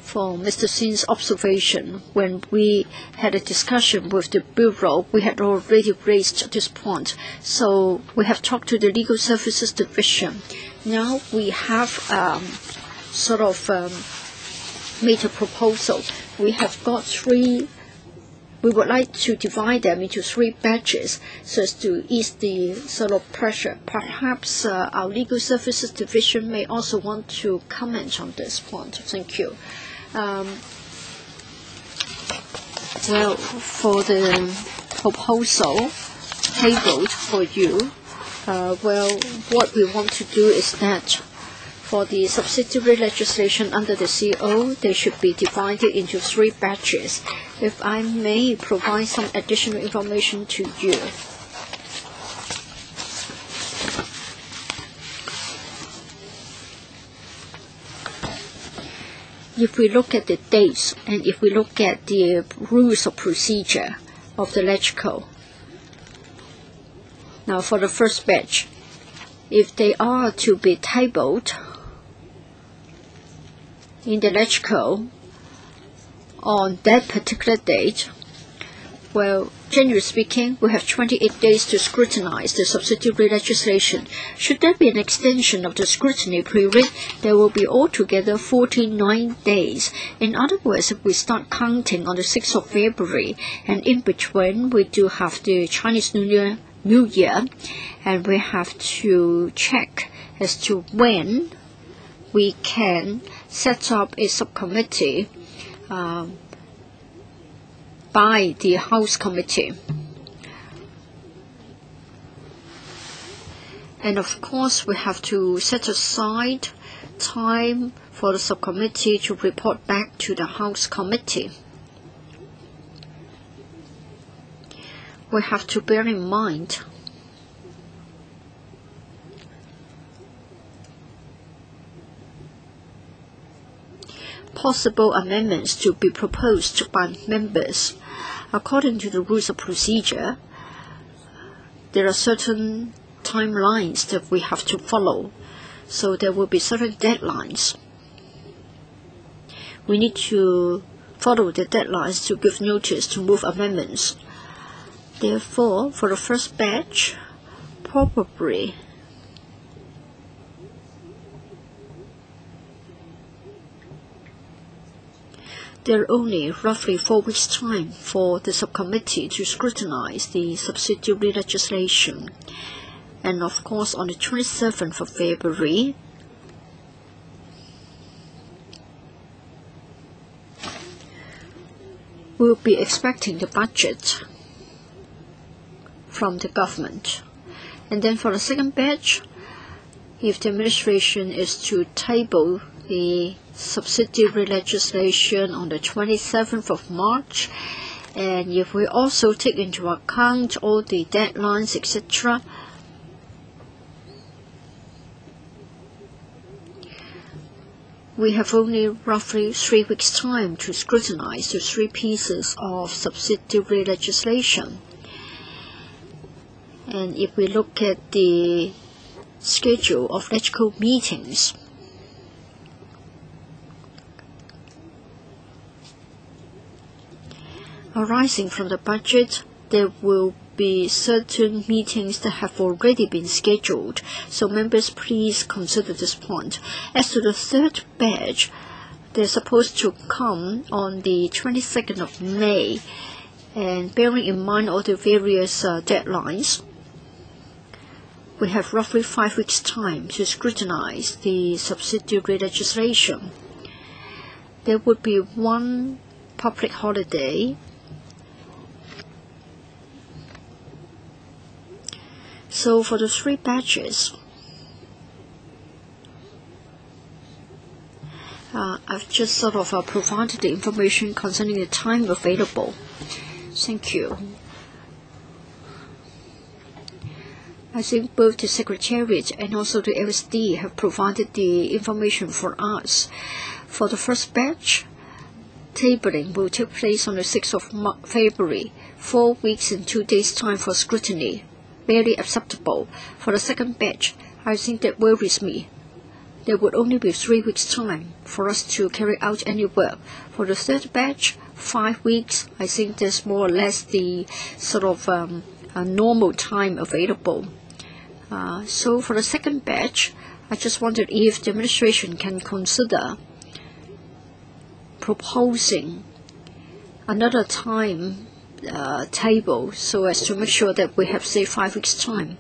For Mr. Sin's observation, when we had a discussion with the Bureau, we had already raised this point. So we have talked to the Legal Services Division. Now we have made a proposal. We have got three. We would like to divide them into 3 batches so as to ease the pressure. Perhaps our Legal Services Division may also want to comment on this point. Thank you. Well, for the proposal tabled for you, what we want to do is that for the subsidiary legislation under the CO, they should be divided into 3 batches. If I may provide some additional information to you. If we look at the dates and if we look at the rules of procedure of the LegCo, now for the first batch, if they are to be tabled in the LegCo on that particular date, well, generally speaking, we have 28 days to scrutinize the subsidiary legislation. Should there be an extension of the scrutiny period, there will be altogether 49 days. In other words, if we start counting on the 6th of February, and in between we do have the Chinese New Year, and we have to check as to when we can set up a subcommittee by the House Committee. And of course, we have to set aside time for the subcommittee to report back to the House Committee. We have to bear in mind possible amendments to be proposed by members. According to the rules of procedure, there are certain timelines that we have to follow, so there will be certain deadlines. We need to follow the deadlines to give notice to move amendments. Therefore, for the first batch, probably there are only roughly 4 weeks' time for the subcommittee to scrutinize the subsidiary legislation. And of course, on the 27th of February, we'll be expecting the budget from the government. And then for the second batch, if the administration is to table the subsidiary legislation on the 27th of March, and if we also take into account all the deadlines, etc., we have only roughly 3 weeks' time to scrutinize the 3 pieces of subsidiary legislation. And if we look at the schedule of LegCo meetings, arising from the budget, there will be certain meetings that have already been scheduled, so members please consider this point. As to the third batch, they're supposed to come on the 22nd of May, and bearing in mind all the various deadlines, we have roughly 5 weeks' time to scrutinize the subsidiary legislation. There would be one public holiday So for the 3 batches, I've just sort of provided the information concerning the time available. Thank you. I think both the Secretariat and also the LSD have provided the information for us. For the first batch, tabling will take place on the 6th of February, 4 weeks and 2 days' time for scrutiny. Barely acceptable. For the second batch, I think that worries me. There would only be 3 weeks' time for us to carry out any work. For the third batch, 5 weeks. I think there's more or less the sort of a normal time available. So for the second batch, I just wondered if the administration can consider proposing another time table so as to make sure that we have, say, 5 weeks' time.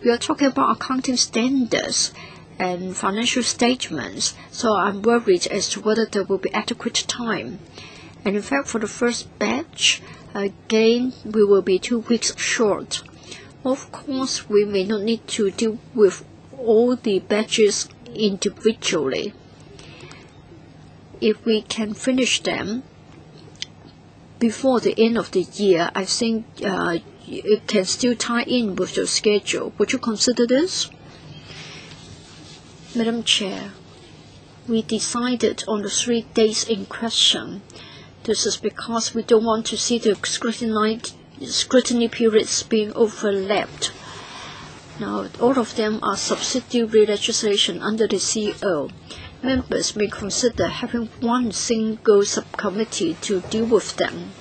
We are talking about accounting standards and financial statements, so I'm worried as to whether there will be adequate time. And in fact, for the first batch, again, we will be 2 weeks short. Of course, we may not need to deal with all the batches individually. If we can finish them before the end of the year, I think it can still tie in with the schedule. Would you consider this? Madam Chair, we decided on the 3 days in question. This is because we don't want to see the scrutiny periods being overlapped. Now, all of them are subsidiary legislation under the CEO. Members may consider having one single subcommittee to deal with them.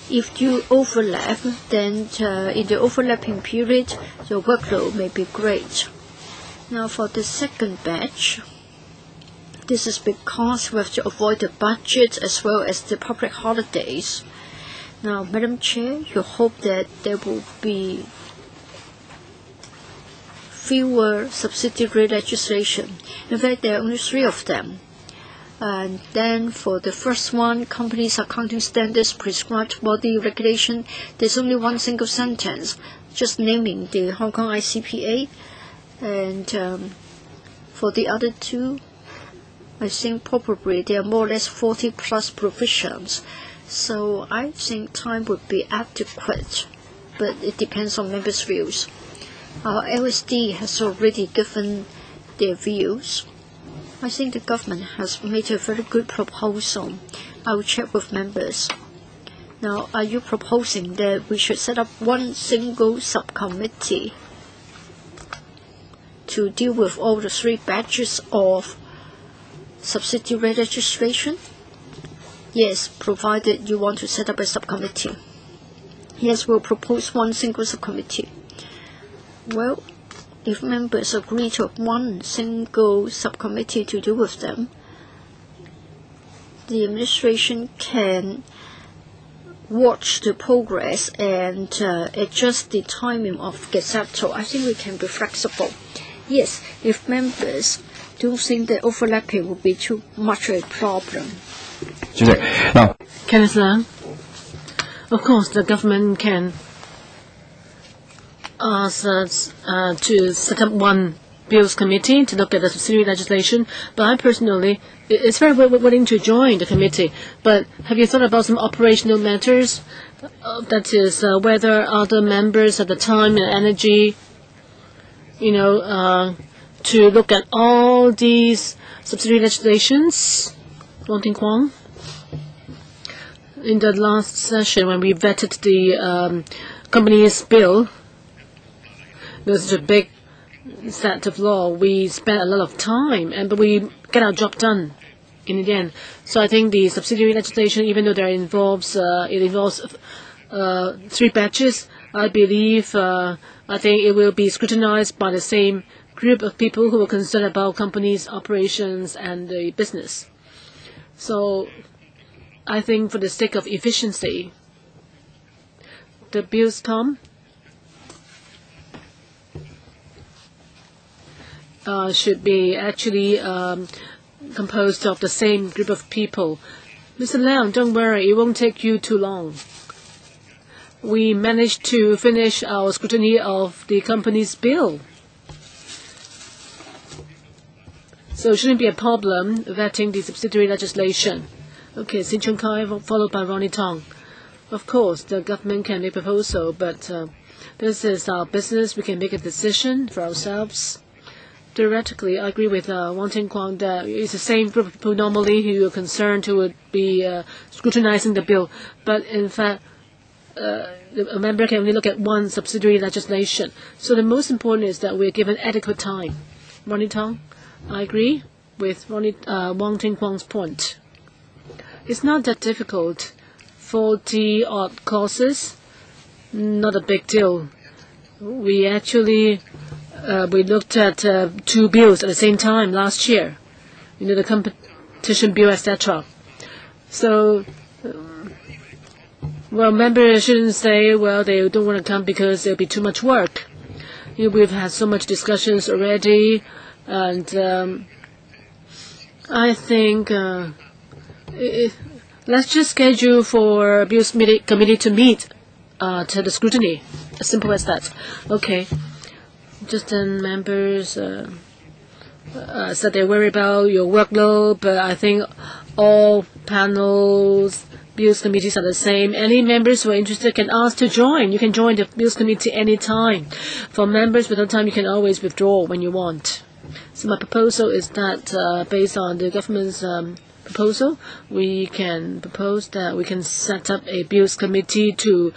If you overlap, then in the overlapping period, the workload may be great. Now, for the second batch, this is because we have to avoid the budget as well as the public holidays. Now, Madam Chair, you hope that there will be fewer subsidiary legislation. In fact, there are only 3 of them. And then for the first one, companies' accounting standards prescribed body regulation, there's only one single sentence, just naming the Hong Kong ICPA. And for the other 2, I think probably there are more or less 40 plus provisions. So I think time would be adequate, but it depends on members' views. Our LSD has already given their views. I think the government has made a very good proposal. I will check with members. Now, are you proposing that we should set up one single subcommittee to deal with all the 3 batches of subsidiary legislation? Yes, provided you want to set up a subcommittee. Yes, we'll propose one single subcommittee. Well, if members agree to have one single subcommittee to deal with them, the administration can watch the progress and adjust the timing of Gazetto. I think we can be flexible. Yes, if members don't think that overlapping will be too much a problem. Kenneth Leung, of course, the government can ask us to set up one bills committee to look at the subsidiary legislation, but I personally is very willing to join the committee. But have you thought about some operational matters? That is, whether other members have the time and energy, to look at all these subsidiary legislations? Wong Ting Kwong? In the last session, when we vetted the company's bill, there's a big set of law. We spent a lot of time, but we get our job done in the end. So I think the subsidiary legislation, even though it involves 3 batches, I believe I think it will be scrutinized by the same group of people who are concerned about companies' operations and the business. So I think for the sake of efficiency, the bills come should be actually composed of the same group of people. Mr. Leung, don't worry, it won't take you too long. We managed to finish our scrutiny of the company's bill. So it shouldn't be a problem vetting the subsidiary legislation. Okay, Sin Chung Kai, followed by Ronnie Tong. Of course, the government can make a proposal, but this is our business. We can make a decision for ourselves. Theoretically, I agree with Wai Ting that it's the same group of people normally who are concerned who would be scrutinizing the bill. But in fact, a member can only look at one subsidiary legislation. So the most important is that we are given adequate time. Ronnie Tong, I agree with Wai Ting point. It's not that difficult. 40-odd clauses, not a big deal. We actually we looked at 2 bills at the same time last year, the competition bill, etc. So, well, members shouldn't say, well, they don't want to come because there'll be too much work. We've had so much discussions already, and I think let's just schedule for Bills Committee to meet to the scrutiny. As simple as that. Okay. Just then members said they worry about your workload, but I think all panels, Bills Committees are the same. Any members who are interested can ask to join. You can join the Bills Committee any time. For members without time, you can always withdraw when you want. So my proposal is that based on the government's proposal, we can propose that we can set up a Bills Committee to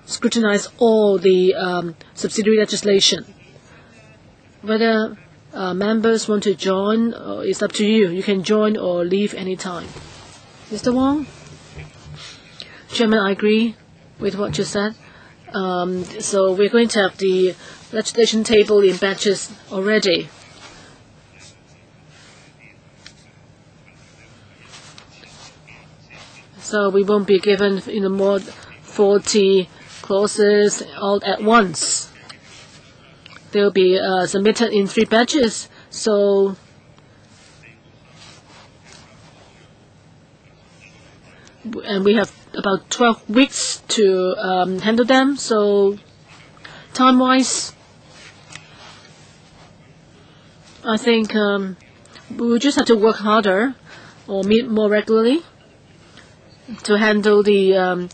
scrutinize all the subsidiary legislation. Whether members want to join, it's up to you. You can join or leave any time. Mr. Wong? Chairman, I agree with what you said. So we're going to have the legislation table in batches already. So we won't be given more 40 clauses all at once. They will be submitted in 3 batches. So and we have about 12 weeks to handle them. So time-wise, I think we will just have to work harder or meet more regularly to handle the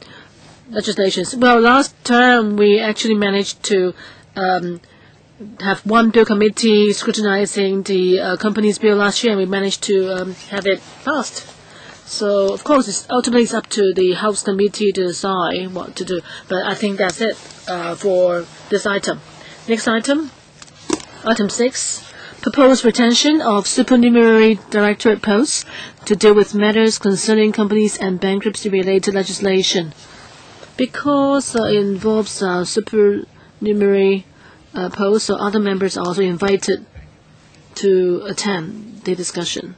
legislations. Well, last term we actually managed to have one bill committee scrutinizing the company's bill last year, and we managed to have it passed. So, of course, ultimately it's up to the House Committee to decide what to do. But I think that's it for this item. Next item, item 6. Proposed retention of supernumerary directorate posts to deal with matters concerning companies and bankruptcy-related legislation. Because it involves supernumerary posts, so other members are also invited to attend the discussion.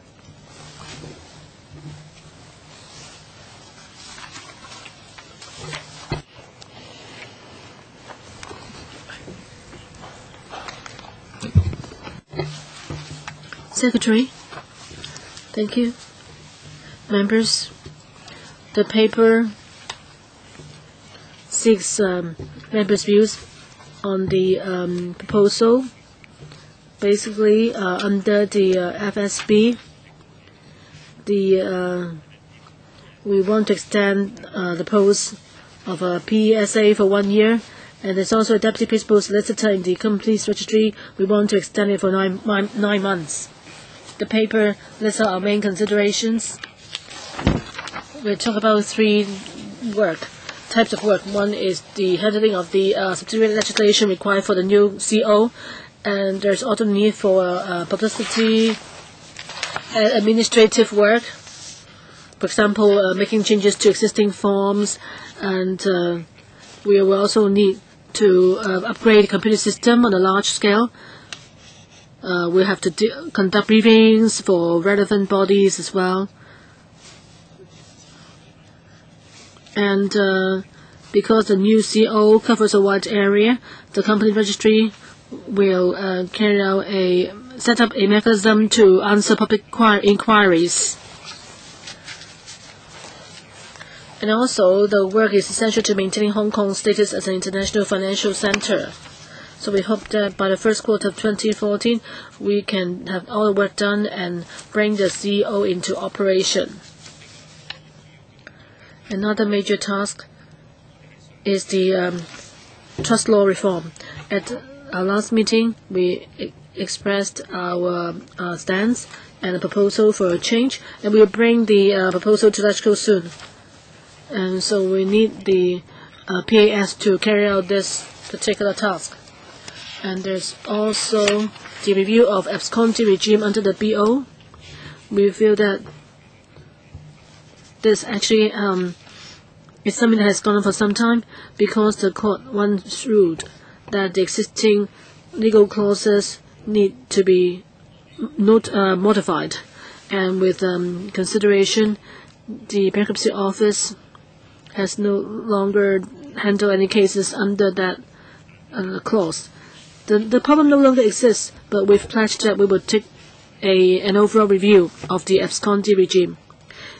Secretary, thank you. Members, the paper seeks members' views on the proposal. Basically, under the FSB, we want to extend the post of a PSA for 1 year. And there's also a deputy principal solicitor in the company's registry. We want to extend it for 9 months. The paper lists out our main considerations. We'll talk about 3 types of work. One is the handling of the subsidiary legislation required for the new CO, and there's also need for publicity and administrative work. For example, making changes to existing forms, and we will also need to upgrade the computer system on a large scale. We have to conduct briefings for relevant bodies as well. And because the new CO covers a wide area, the company registry will set up a mechanism to answer public inquiries. And also, the work is essential to maintaining Hong Kong's status as an international financial center. So we hope that by the first quarter of 2014, we can have all the work done and bring the CEO into operation. Another major task is the trust law reform. At our last meeting, we expressed our stance and a proposal for a change, and we will bring the proposal to LegCo soon. And so we need the PAS to carry out this particular task. And there's also the review of ex-ante regime under the BO. We feel that this actually is something that has gone on for some time, because the court once ruled that the existing legal clauses need to be modified. And with consideration, the bankruptcy office has no longer handled any cases under that clause. The problem no longer exists, but we've pledged that we will take an overall review of the ex-ante regime.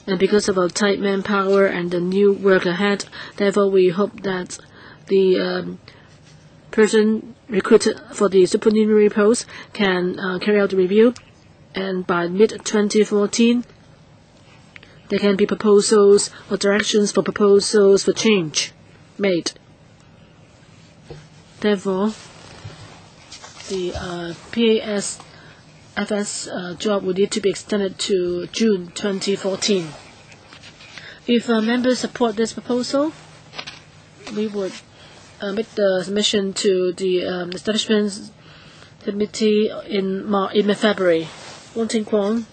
And because of our tight manpower and the new work ahead, therefore we hope that the person recruited for the supernumerary post can carry out the review, and by mid-2014, there can be proposals or directions for proposals for change made. Therefore, the PAS-FS job will need to be extended to June 2014. If members support this proposal, we would make the submission to the Establishment Committee in February. Wong Ting Kwong.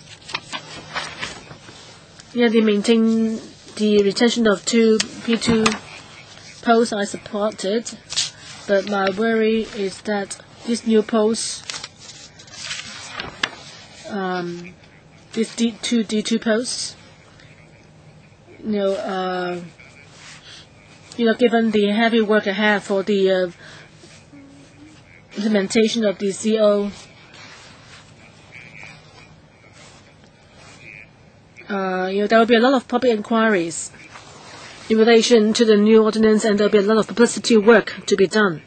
Yeah, they maintain the retention of 2 P2 posts. I support it, but my worry is that these new posts, these two D2 posts, given the heavy work ahead for the implementation of the CO, there will be a lot of public inquiries in relation to the new ordinance, and there will be a lot of publicity work to be done.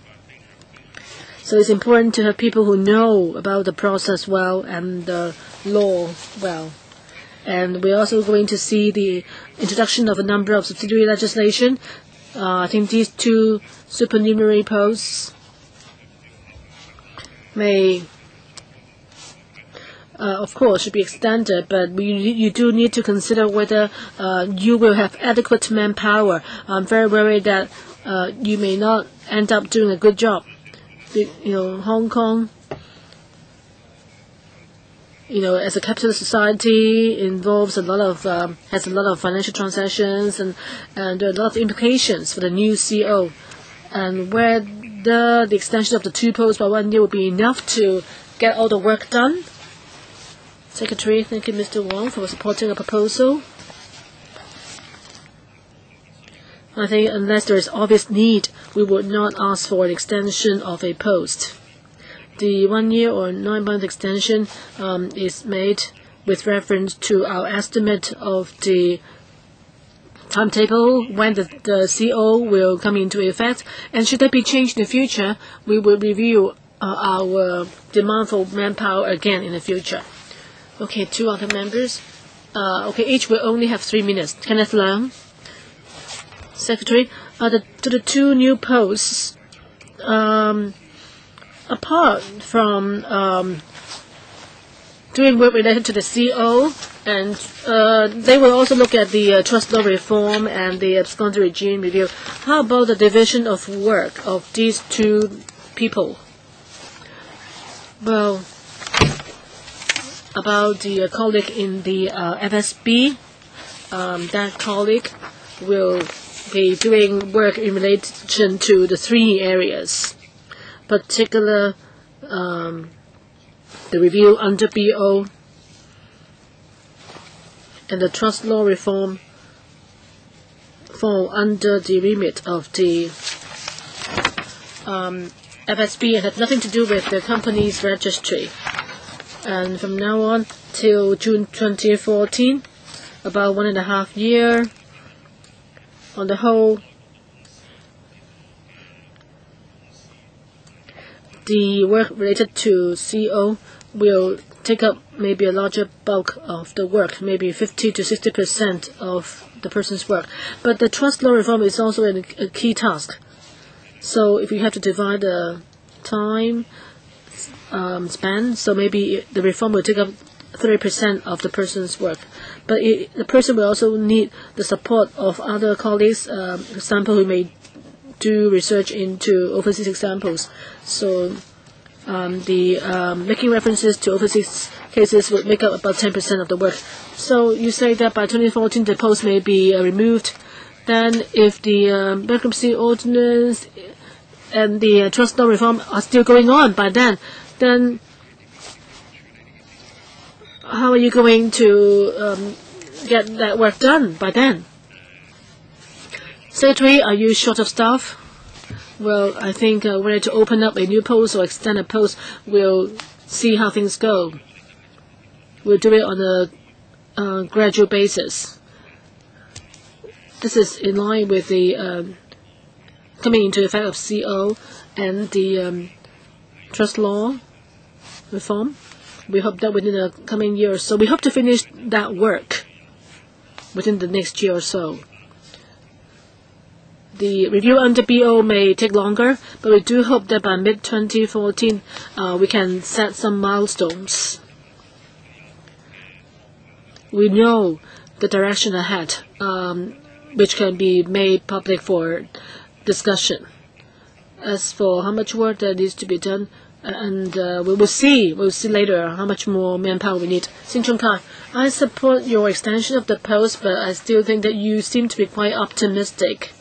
So it's important to have people who know about the process well and the law well. And we're also going to see the introduction of a number of subsidiary legislation. I think these 2 supernumerary posts may, of course, should be extended, but you do need to consider whether you will have adequate manpower. I'm very worried that you may not end up doing a good job. Hong Kong, as a capitalist society, involves has a lot of financial transactions, and there are a lot of implications for the new CO. And whether the extension of the 2 posts by 1 year will be enough to get all the work done. Secretary, thank you, Mr. Wong, for supporting a proposal. I think unless there is obvious need, we would not ask for an extension of a post. The 1 year or 9-month extension is made with reference to our estimate of the timetable when the CO will come into effect. And should that be changed in the future, we will review our demand for manpower again in the future. Okay, 2 other members. Each will only have 3 minutes. Kenneth Leung. Secretary, to the 2 new posts, apart from doing work related to the CO, and they will also look at the trust law reform and the ex-ante regime review. How about the division of work of these 2 people? Well, about the colleague in the FSB, that colleague will be doing work in relation to the 3 areas, particular the review under BO and the trust law reform fall under the remit of the FSB and have nothing to do with the company's registry. And from now on till June 2014, about 1.5 years, On the whole, the work related to CO will take up maybe a larger bulk of the work, maybe 50 to 60% of the person's work. But the trust law reform is also a key task. So if you have to divide the time span, so maybe the reform will take up 30% of the person's work. But the person will also need the support of other colleagues, for example, who may do research into overseas examples. So making references to overseas cases would make up about 10% of the work. So you say that by 2014 the post may be removed. Then if the bankruptcy ordinance and the trust law reform are still going on by then how are you going to get that work done by then? Secretary, are you short of staff? Well, I think whether to open up a new post or extend a post, we'll see how things go. We'll do it on a gradual basis. This is in line with the coming into effect of CO and the trust law reform. We hope that within the coming year or so, we hope to finish that work within the next year or so. The review under BO may take longer, but we do hope that by mid-2014 we can set some milestones. We know the direction ahead, which can be made public for discussion. As for how much work that needs to be done, and we'll see later how much more manpower we need. Sing Chung Kai, I support your extension of the post, but I still think that you seem to be quite optimistic.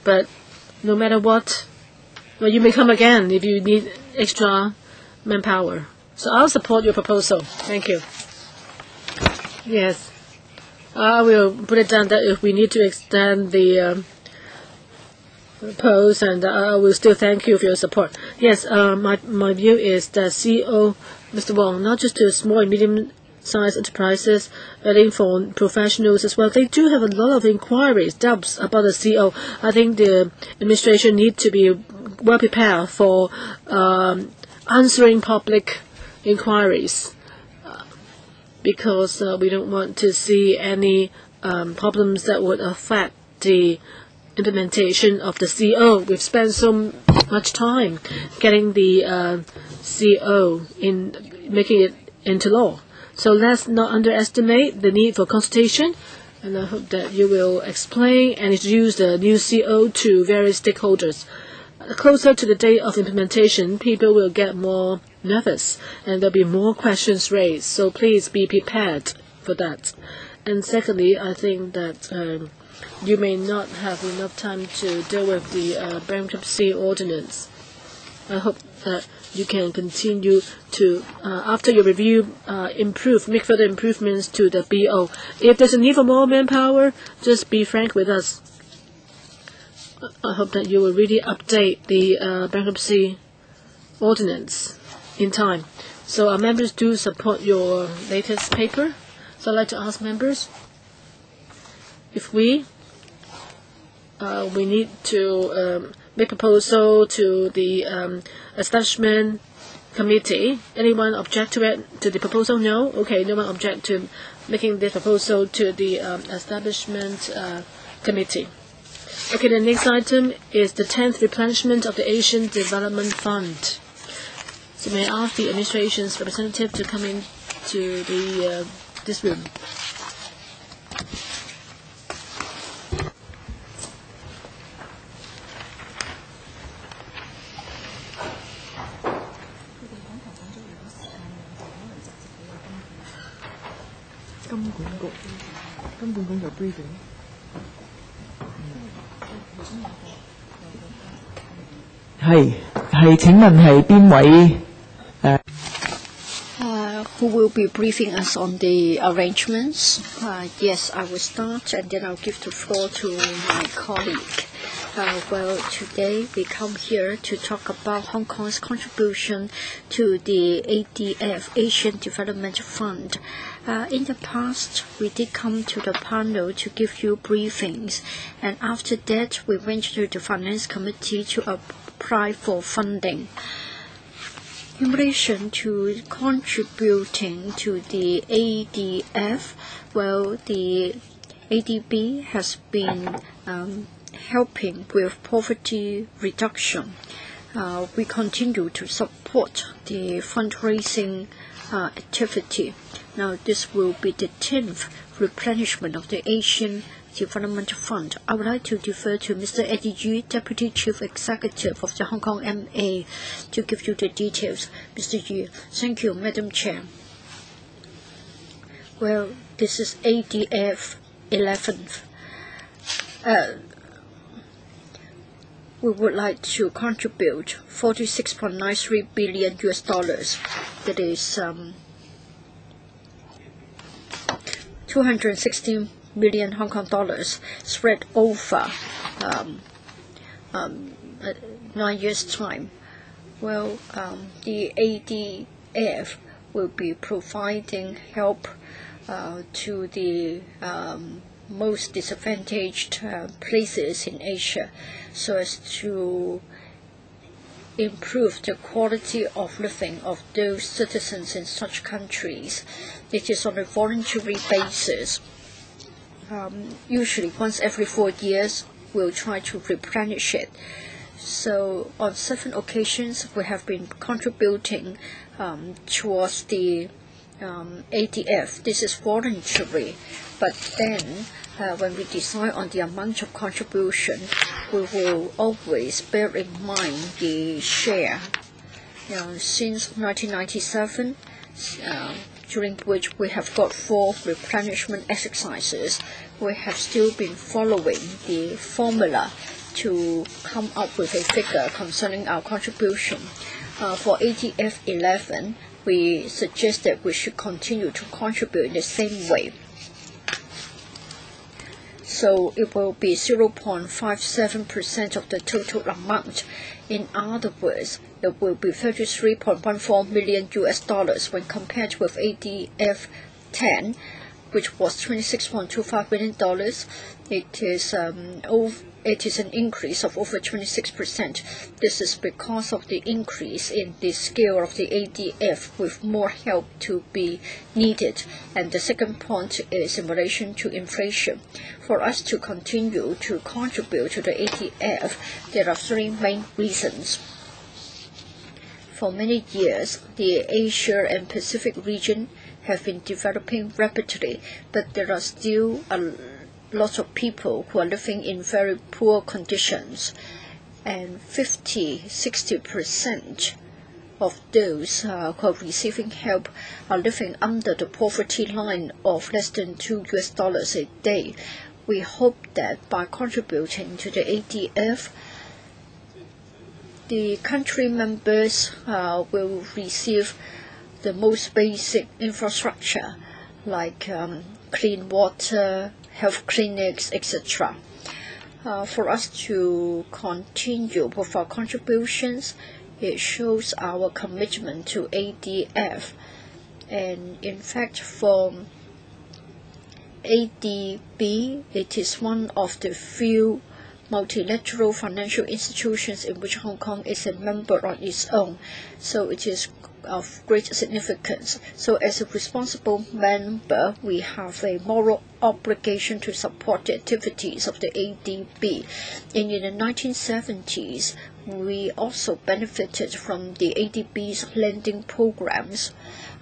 But no matter what, well, you may come again if you need extra manpower. So I'll support your proposal. Thank you. Yes, I will put it down that if we need to extend the post, and I will still thank you for your support. Yes, my view is that CO, Mr. Wong, not just to small and medium-sized enterprises, but for professionals as well. They do have a lot of inquiries, doubts about the CO. I think the administration needs to be well prepared for answering public inquiries, because we don't want to see any problems that would affect the implementation of the CO. We've spent so much time getting the CO in making it into law. So let's not underestimate the need for consultation, and I hope that you will explain and introduce the new CO to various stakeholders. Closer to the day of implementation, people will get more nervous and there'll be more questions raised. So please be prepared for that. And secondly, I think that you may not have enough time to deal with the bankruptcy ordinance. I hope that you can continue to, after your review, make further improvements to the BO. If there's a need for more manpower, just be frank with us. I hope that you will really update the bankruptcy ordinance in time. So our members do support your latest paper. So I'd like to ask members, if we need to make proposal to the establishment committee. Anyone object to it, to the proposal? No? Okay, no one object to making this proposal to the establishment committee. Okay, the next item is the 10th replenishment of the Asian Development Fund. So may I ask the administration's representative to come in to this room. Who will be briefing us on the arrangements? Yes, I will start, and then I'll give the floor to my colleague. Well, today we come here to talk about Hong Kong's contribution to the ADF, Asian Development Fund. In the past, we did come to the panel to give you briefings, and after that, we went to the Finance Committee to apply for funding. In relation to contributing to the ADF, well, the ADB has been helping with poverty reduction. We continue to support the fundraising activity. Now, this will be the 10th replenishment of the Asian Development Fund. I would like to defer to Mr. Eddie Yu, Deputy Chief Executive of the Hong Kong MA, to give you the details. Mr. Yu. Thank you, Madam Chair. Well, this is ADF 11th. We would like to contribute $46.93 billion. That is 216 million Hong Kong dollars spread over 9 years' time. Well, the ADF will be providing help to the most disadvantaged places in Asia, so as to improve the quality of living of those citizens in such countries. It is on a voluntary basis. Usually once every 4 years, we'll try to replenish it. So on 7 occasions, we have been contributing towards the ADF. This is voluntary, but then when we decide on the amount of contribution, we will always bear in mind the share. Since 1997, during which we have got 4 replenishment exercises, we have still been following the formula to come up with a figure concerning our contribution. For ADF 11, we suggest that we should continue to contribute in the same way. So it will be 0.57% of the total amount. In other words, it will be $33.14 million when compared with ADF 10, which was $26.25 million. It is an increase of over 26%. This is because of the increase in the scale of the ADF, with more help to be needed. And the second point is in relation to inflation. For us to continue to contribute to the ADF, there are 3 main reasons. For many years, the Asia and Pacific region have been developing rapidly, but there are still a lot of people who are living in very poor conditions, and 50–60% of those who are receiving help are living under the poverty line of less than $2 a day. We hope that by contributing to the ADF, the country members will receive the most basic infrastructure, like clean water, health clinics, etc. For us to continue with our contributions, it shows our commitment to ADF. And in fact, for ADB, it is one of the few multilateral financial institutions in which Hong Kong is a member on its own. So it is of great significance. So as a responsible member, we have a moral obligation to support the activities of the ADB. And in the 1970s, we also benefited from the ADB's lending programs.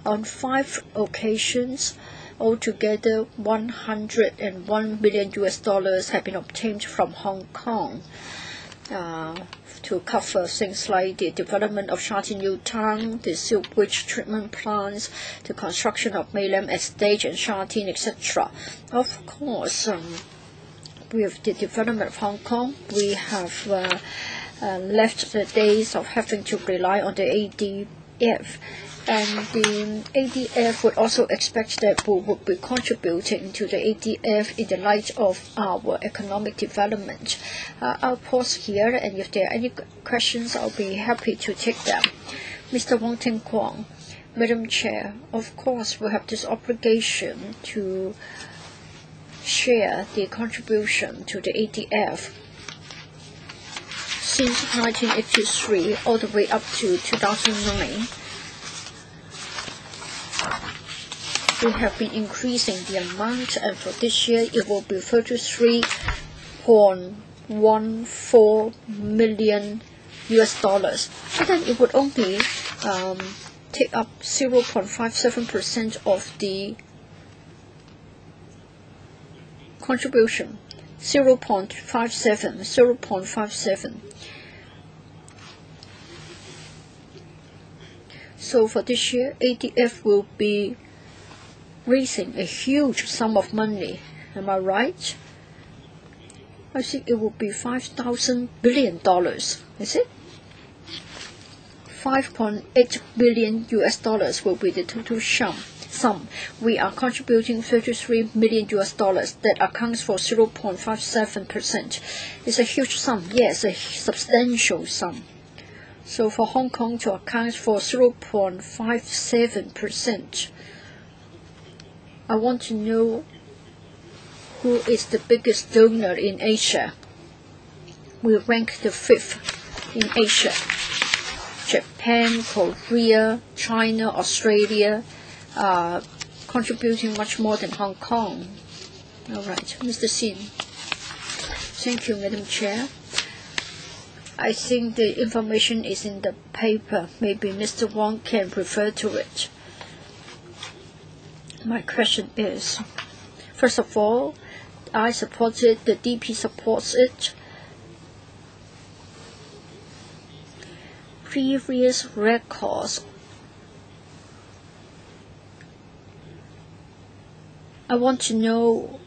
On 5 occasions, altogether $101 million have been obtained from Hong Kong to cover things like the development of Sha Tin New Town, the sewage treatment plants, the construction of Maylam Estate and Sha Tin, etc. Of course, with the development of Hong Kong, we have left the days of having to rely on the ADB ADF. And the ADF would also expect that we would be contributing to the ADF in the light of our economic development. I'll pause here, and if there are any questions, I'll be happy to take them. Mr. Wong Ting Kwong, Madam Chair, of course we have this obligation to share the contribution to the ADF. Since 1983 all the way up to 2009, we have been increasing the amount, and for this year it will be $33.14 million. So then it would only take up 0.57% of the contribution. 0.57. So for this year, ADF will be raising a huge sum of money. Am I right? I think it will be $5,000 billion. Is it? 5.8 billion US will be the total sum. We are contributing $33 million that accounts for 0.57%. It's a huge sum. Yes, a substantial sum. So for Hong Kong to account for 0.57%, I want to know who is the biggest donor in Asia. We rank the 5th in Asia. Japan, Korea, China, Australia are contributing much more than Hong Kong. All right, Mr. Sin. Thank you, Madam Chair. I think the information is in the paper. Maybe Mr. Wong can refer to it. My question is, first of all, I support it, the DP supports it. Previous records, I want to know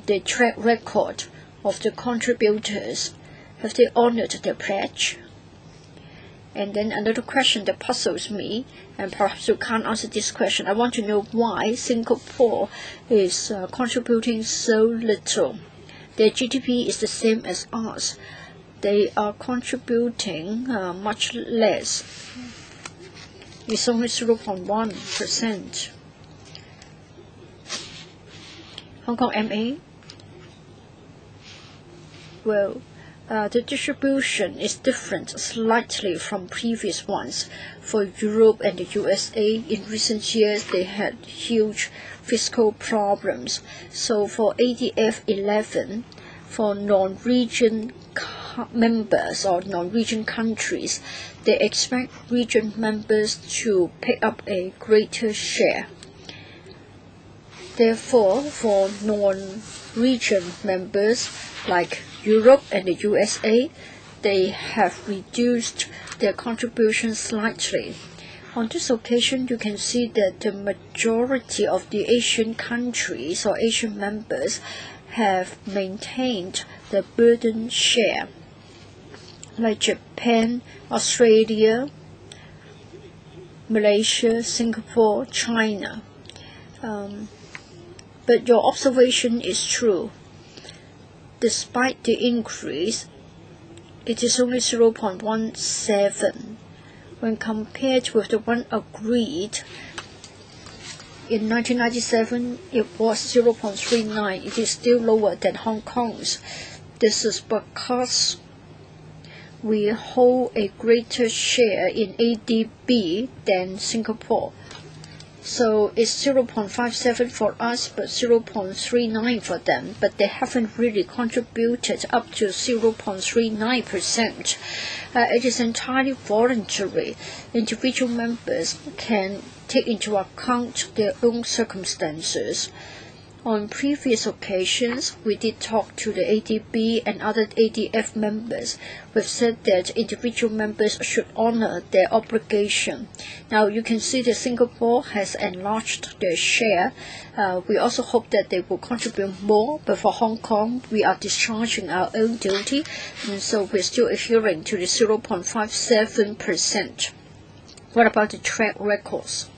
the track record of the contributors. Have they honored their pledge? And then another question that puzzles me, and perhaps you can't answer this question. I want to know why Singapore is contributing so little. Their GDP is the same as ours. They are contributing much less. It's only 0.1%. Hong Kong MA? Well, the distribution is different slightly from previous ones. For Europe and the USA, in recent years, they had huge fiscal problems. So for ADF 11, for non-region members or non-region countries, they expect region members to pick up a greater share. Therefore, for non-region members like Europe and the USA, they have reduced their contribution slightly. On this occasion, you can see that the majority of the Asian countries or Asian members have maintained the burden share, like Japan, Australia, Malaysia, Singapore, China. But your observation is true. Despite the increase, it is only 0.17. When compared with the one agreed in 1997, it was 0.39. It is still lower than Hong Kong's. This is because we hold a greater share in ADB than Singapore. So it's 0.57 for us, but 0.39 for them. But they haven't really contributed up to 0.39%. It is entirely voluntary. Individual members can take into account their own circumstances. On previous occasions, we did talk to the ADB and other ADF members. We've said that individual members should honor their obligation. Now, you can see that Singapore has enlarged their share. We also hope that they will contribute more, but for Hong Kong, we are discharging our own duty, and so we're still adhering to the 0.57%. What about the track records?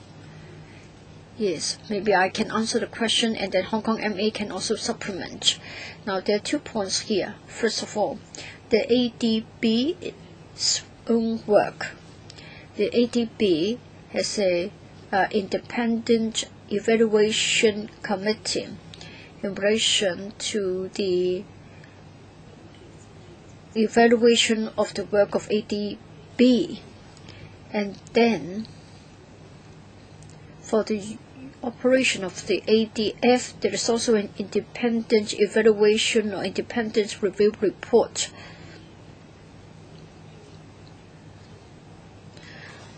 Yes, maybe I can answer the question and then Hong Kong MA can also supplement. Now, there are 2 points here. First of all, the ADB's own work. The ADB has a independent evaluation committee in relation to the evaluation of the work of ADB. And then, for the operation of the ADF, there is also an independent evaluation or independent review report.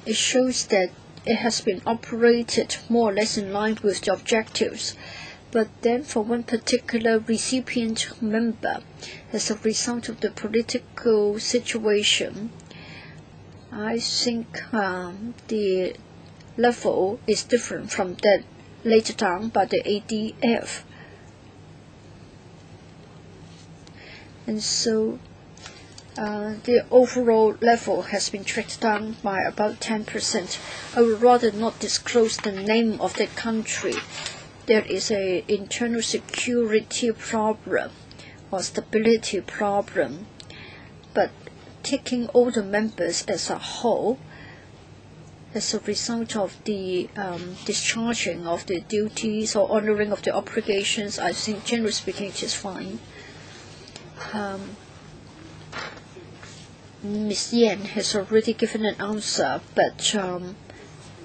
It shows that it has been operated more or less in line with the objectives. But then for one particular recipient member, as a result of the political situation, I think the level is different from that laid down by the ADF. And so the overall level has been tracked down by about 10%. I would rather not disclose the name of that country. There is an internal security problem or stability problem. But taking all the members as a whole, as a result of the discharging of the duties or honoring of the obligations, I think generally speaking it is fine. Ms. Yan has already given an answer, but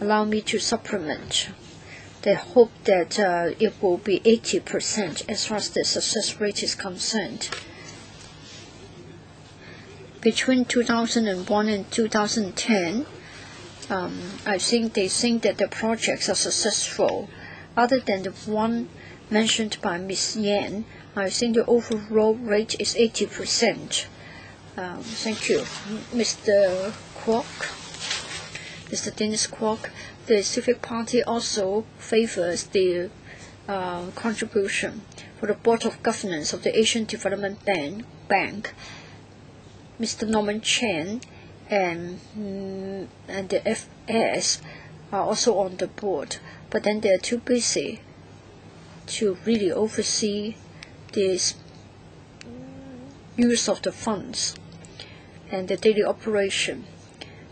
allow me to supplement. They hope that it will be 80% as far as the success rate is concerned. Between 2001 and 2010, I think they think that the projects are successful. Other than the one mentioned by Ms. Yan, I think the overall rate is 80%. Thank you. Mr. Kwok, Mr. Dennis Kwok, the Civic Party also favors the contribution for the Board of Governance of the Asian Development Bank. Mr. Norman Chen and the FS are also on the board, but then they are too busy to really oversee this use of the funds and the daily operation.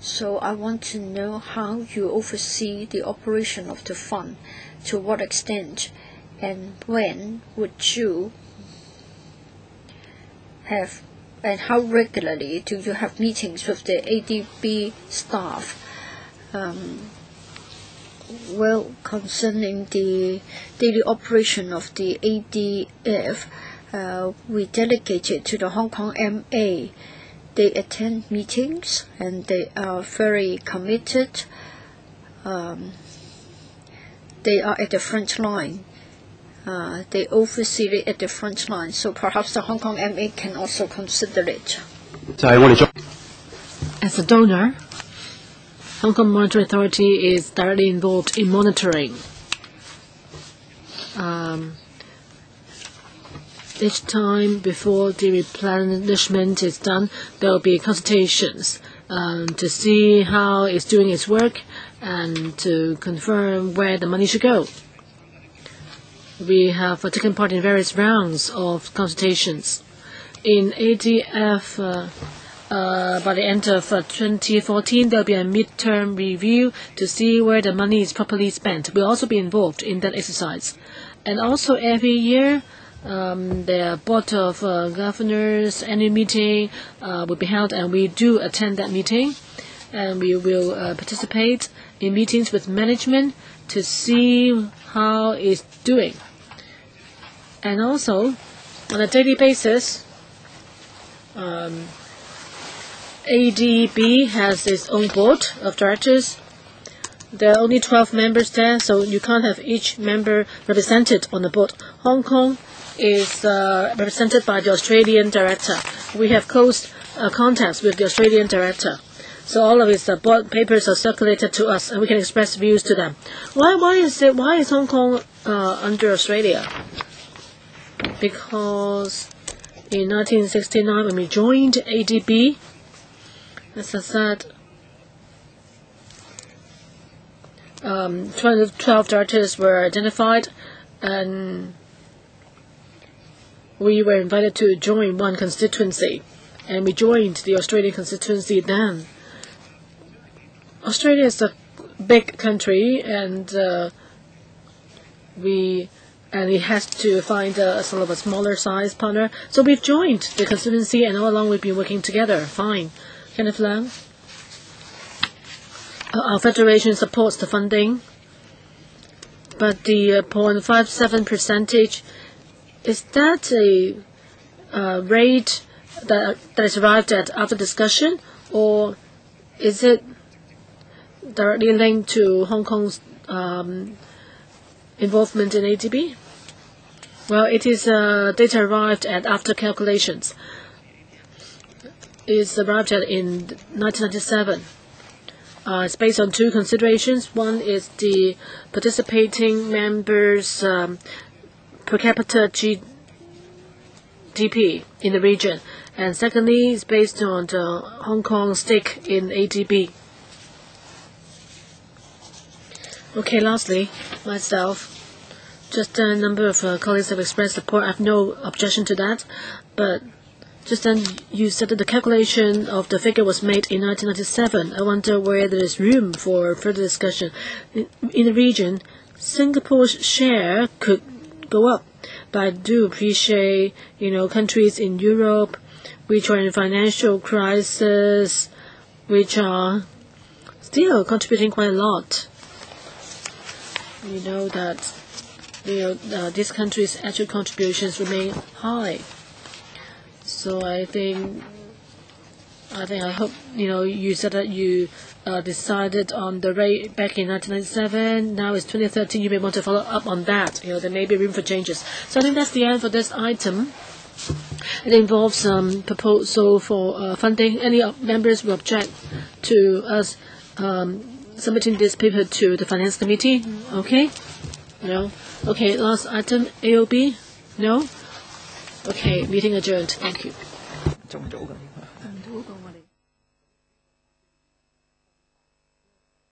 So I want to know how you oversee the operation of the fund, to what extent, and when would you have, and how regularly do you have meetings with the ADB staff? Well, concerning the daily operation of the ADF, we delegated to the Hong Kong MA. They attend meetings and they are very committed. They are at the front line. They oversee it at the front line. So perhaps the Hong Kong MA can also consider it. As a donor, Hong Kong Monetary Authority is directly involved in monitoring. Each time before the replenishment is done, there will be consultations to see how it's doing its work and to confirm where the money should go. We have taken part in various rounds of consultations. In ADF, by the end of 2014, there will be a midterm review to see where the money is properly spent. We'll also be involved in that exercise. And also every year, the Board of Governors annual meeting will be held, and we do attend that meeting. And we will participate in meetings with management to see how it's doing. And also, on a daily basis, ADB has its own board of directors. There are only 12 members there, so you can't have each member represented on the board. Hong Kong is represented by the Australian director. We have close contacts with the Australian director. So all of his board papers are circulated to us, and we can express views to them. Why is Hong Kong under Australia? Because in 1969, when we joined ADB, as I said, 12 directors were identified, and we were invited to join one constituency, and we joined the Australian constituency then. Australia is a big country, and it has to find a sort of a smaller size partner. So we've joined the constituency, and all along we've been working together. Fine. Kenneth Lang. Our federation supports the funding, but the 0.57%, is that a rate that is arrived at after discussion, or is it directly linked to Hong Kong's involvement in ADB? Well, it is data arrived at after calculations. It's arrived at in 1997. It's based on two considerations. One is the participating members' per capita GDP in the region, and secondly, it's based on the Hong Kong stake in ADB. Okay, lastly, myself, just a number of colleagues have expressed support. I have no objection to that, but just then you said that the calculation of the figure was made in 1997. I wonder where there is room for further discussion. In the region, Singapore's share could go up, but I do appreciate, countries in Europe which are in financial crisis, which are still contributing quite a lot. You know that these countries' actual contributions remain high. So I hope you said that you decided on the rate back in 1997. Now it's 2013. You may want to follow up on that. There may be room for changes. So I think that's the end for this item. It involves proposal for funding. Any members will object to us submitting this paper to the Finance Committee? Okay? No? Okay, last item, AOB? No? Okay, meeting adjourned. Thank you.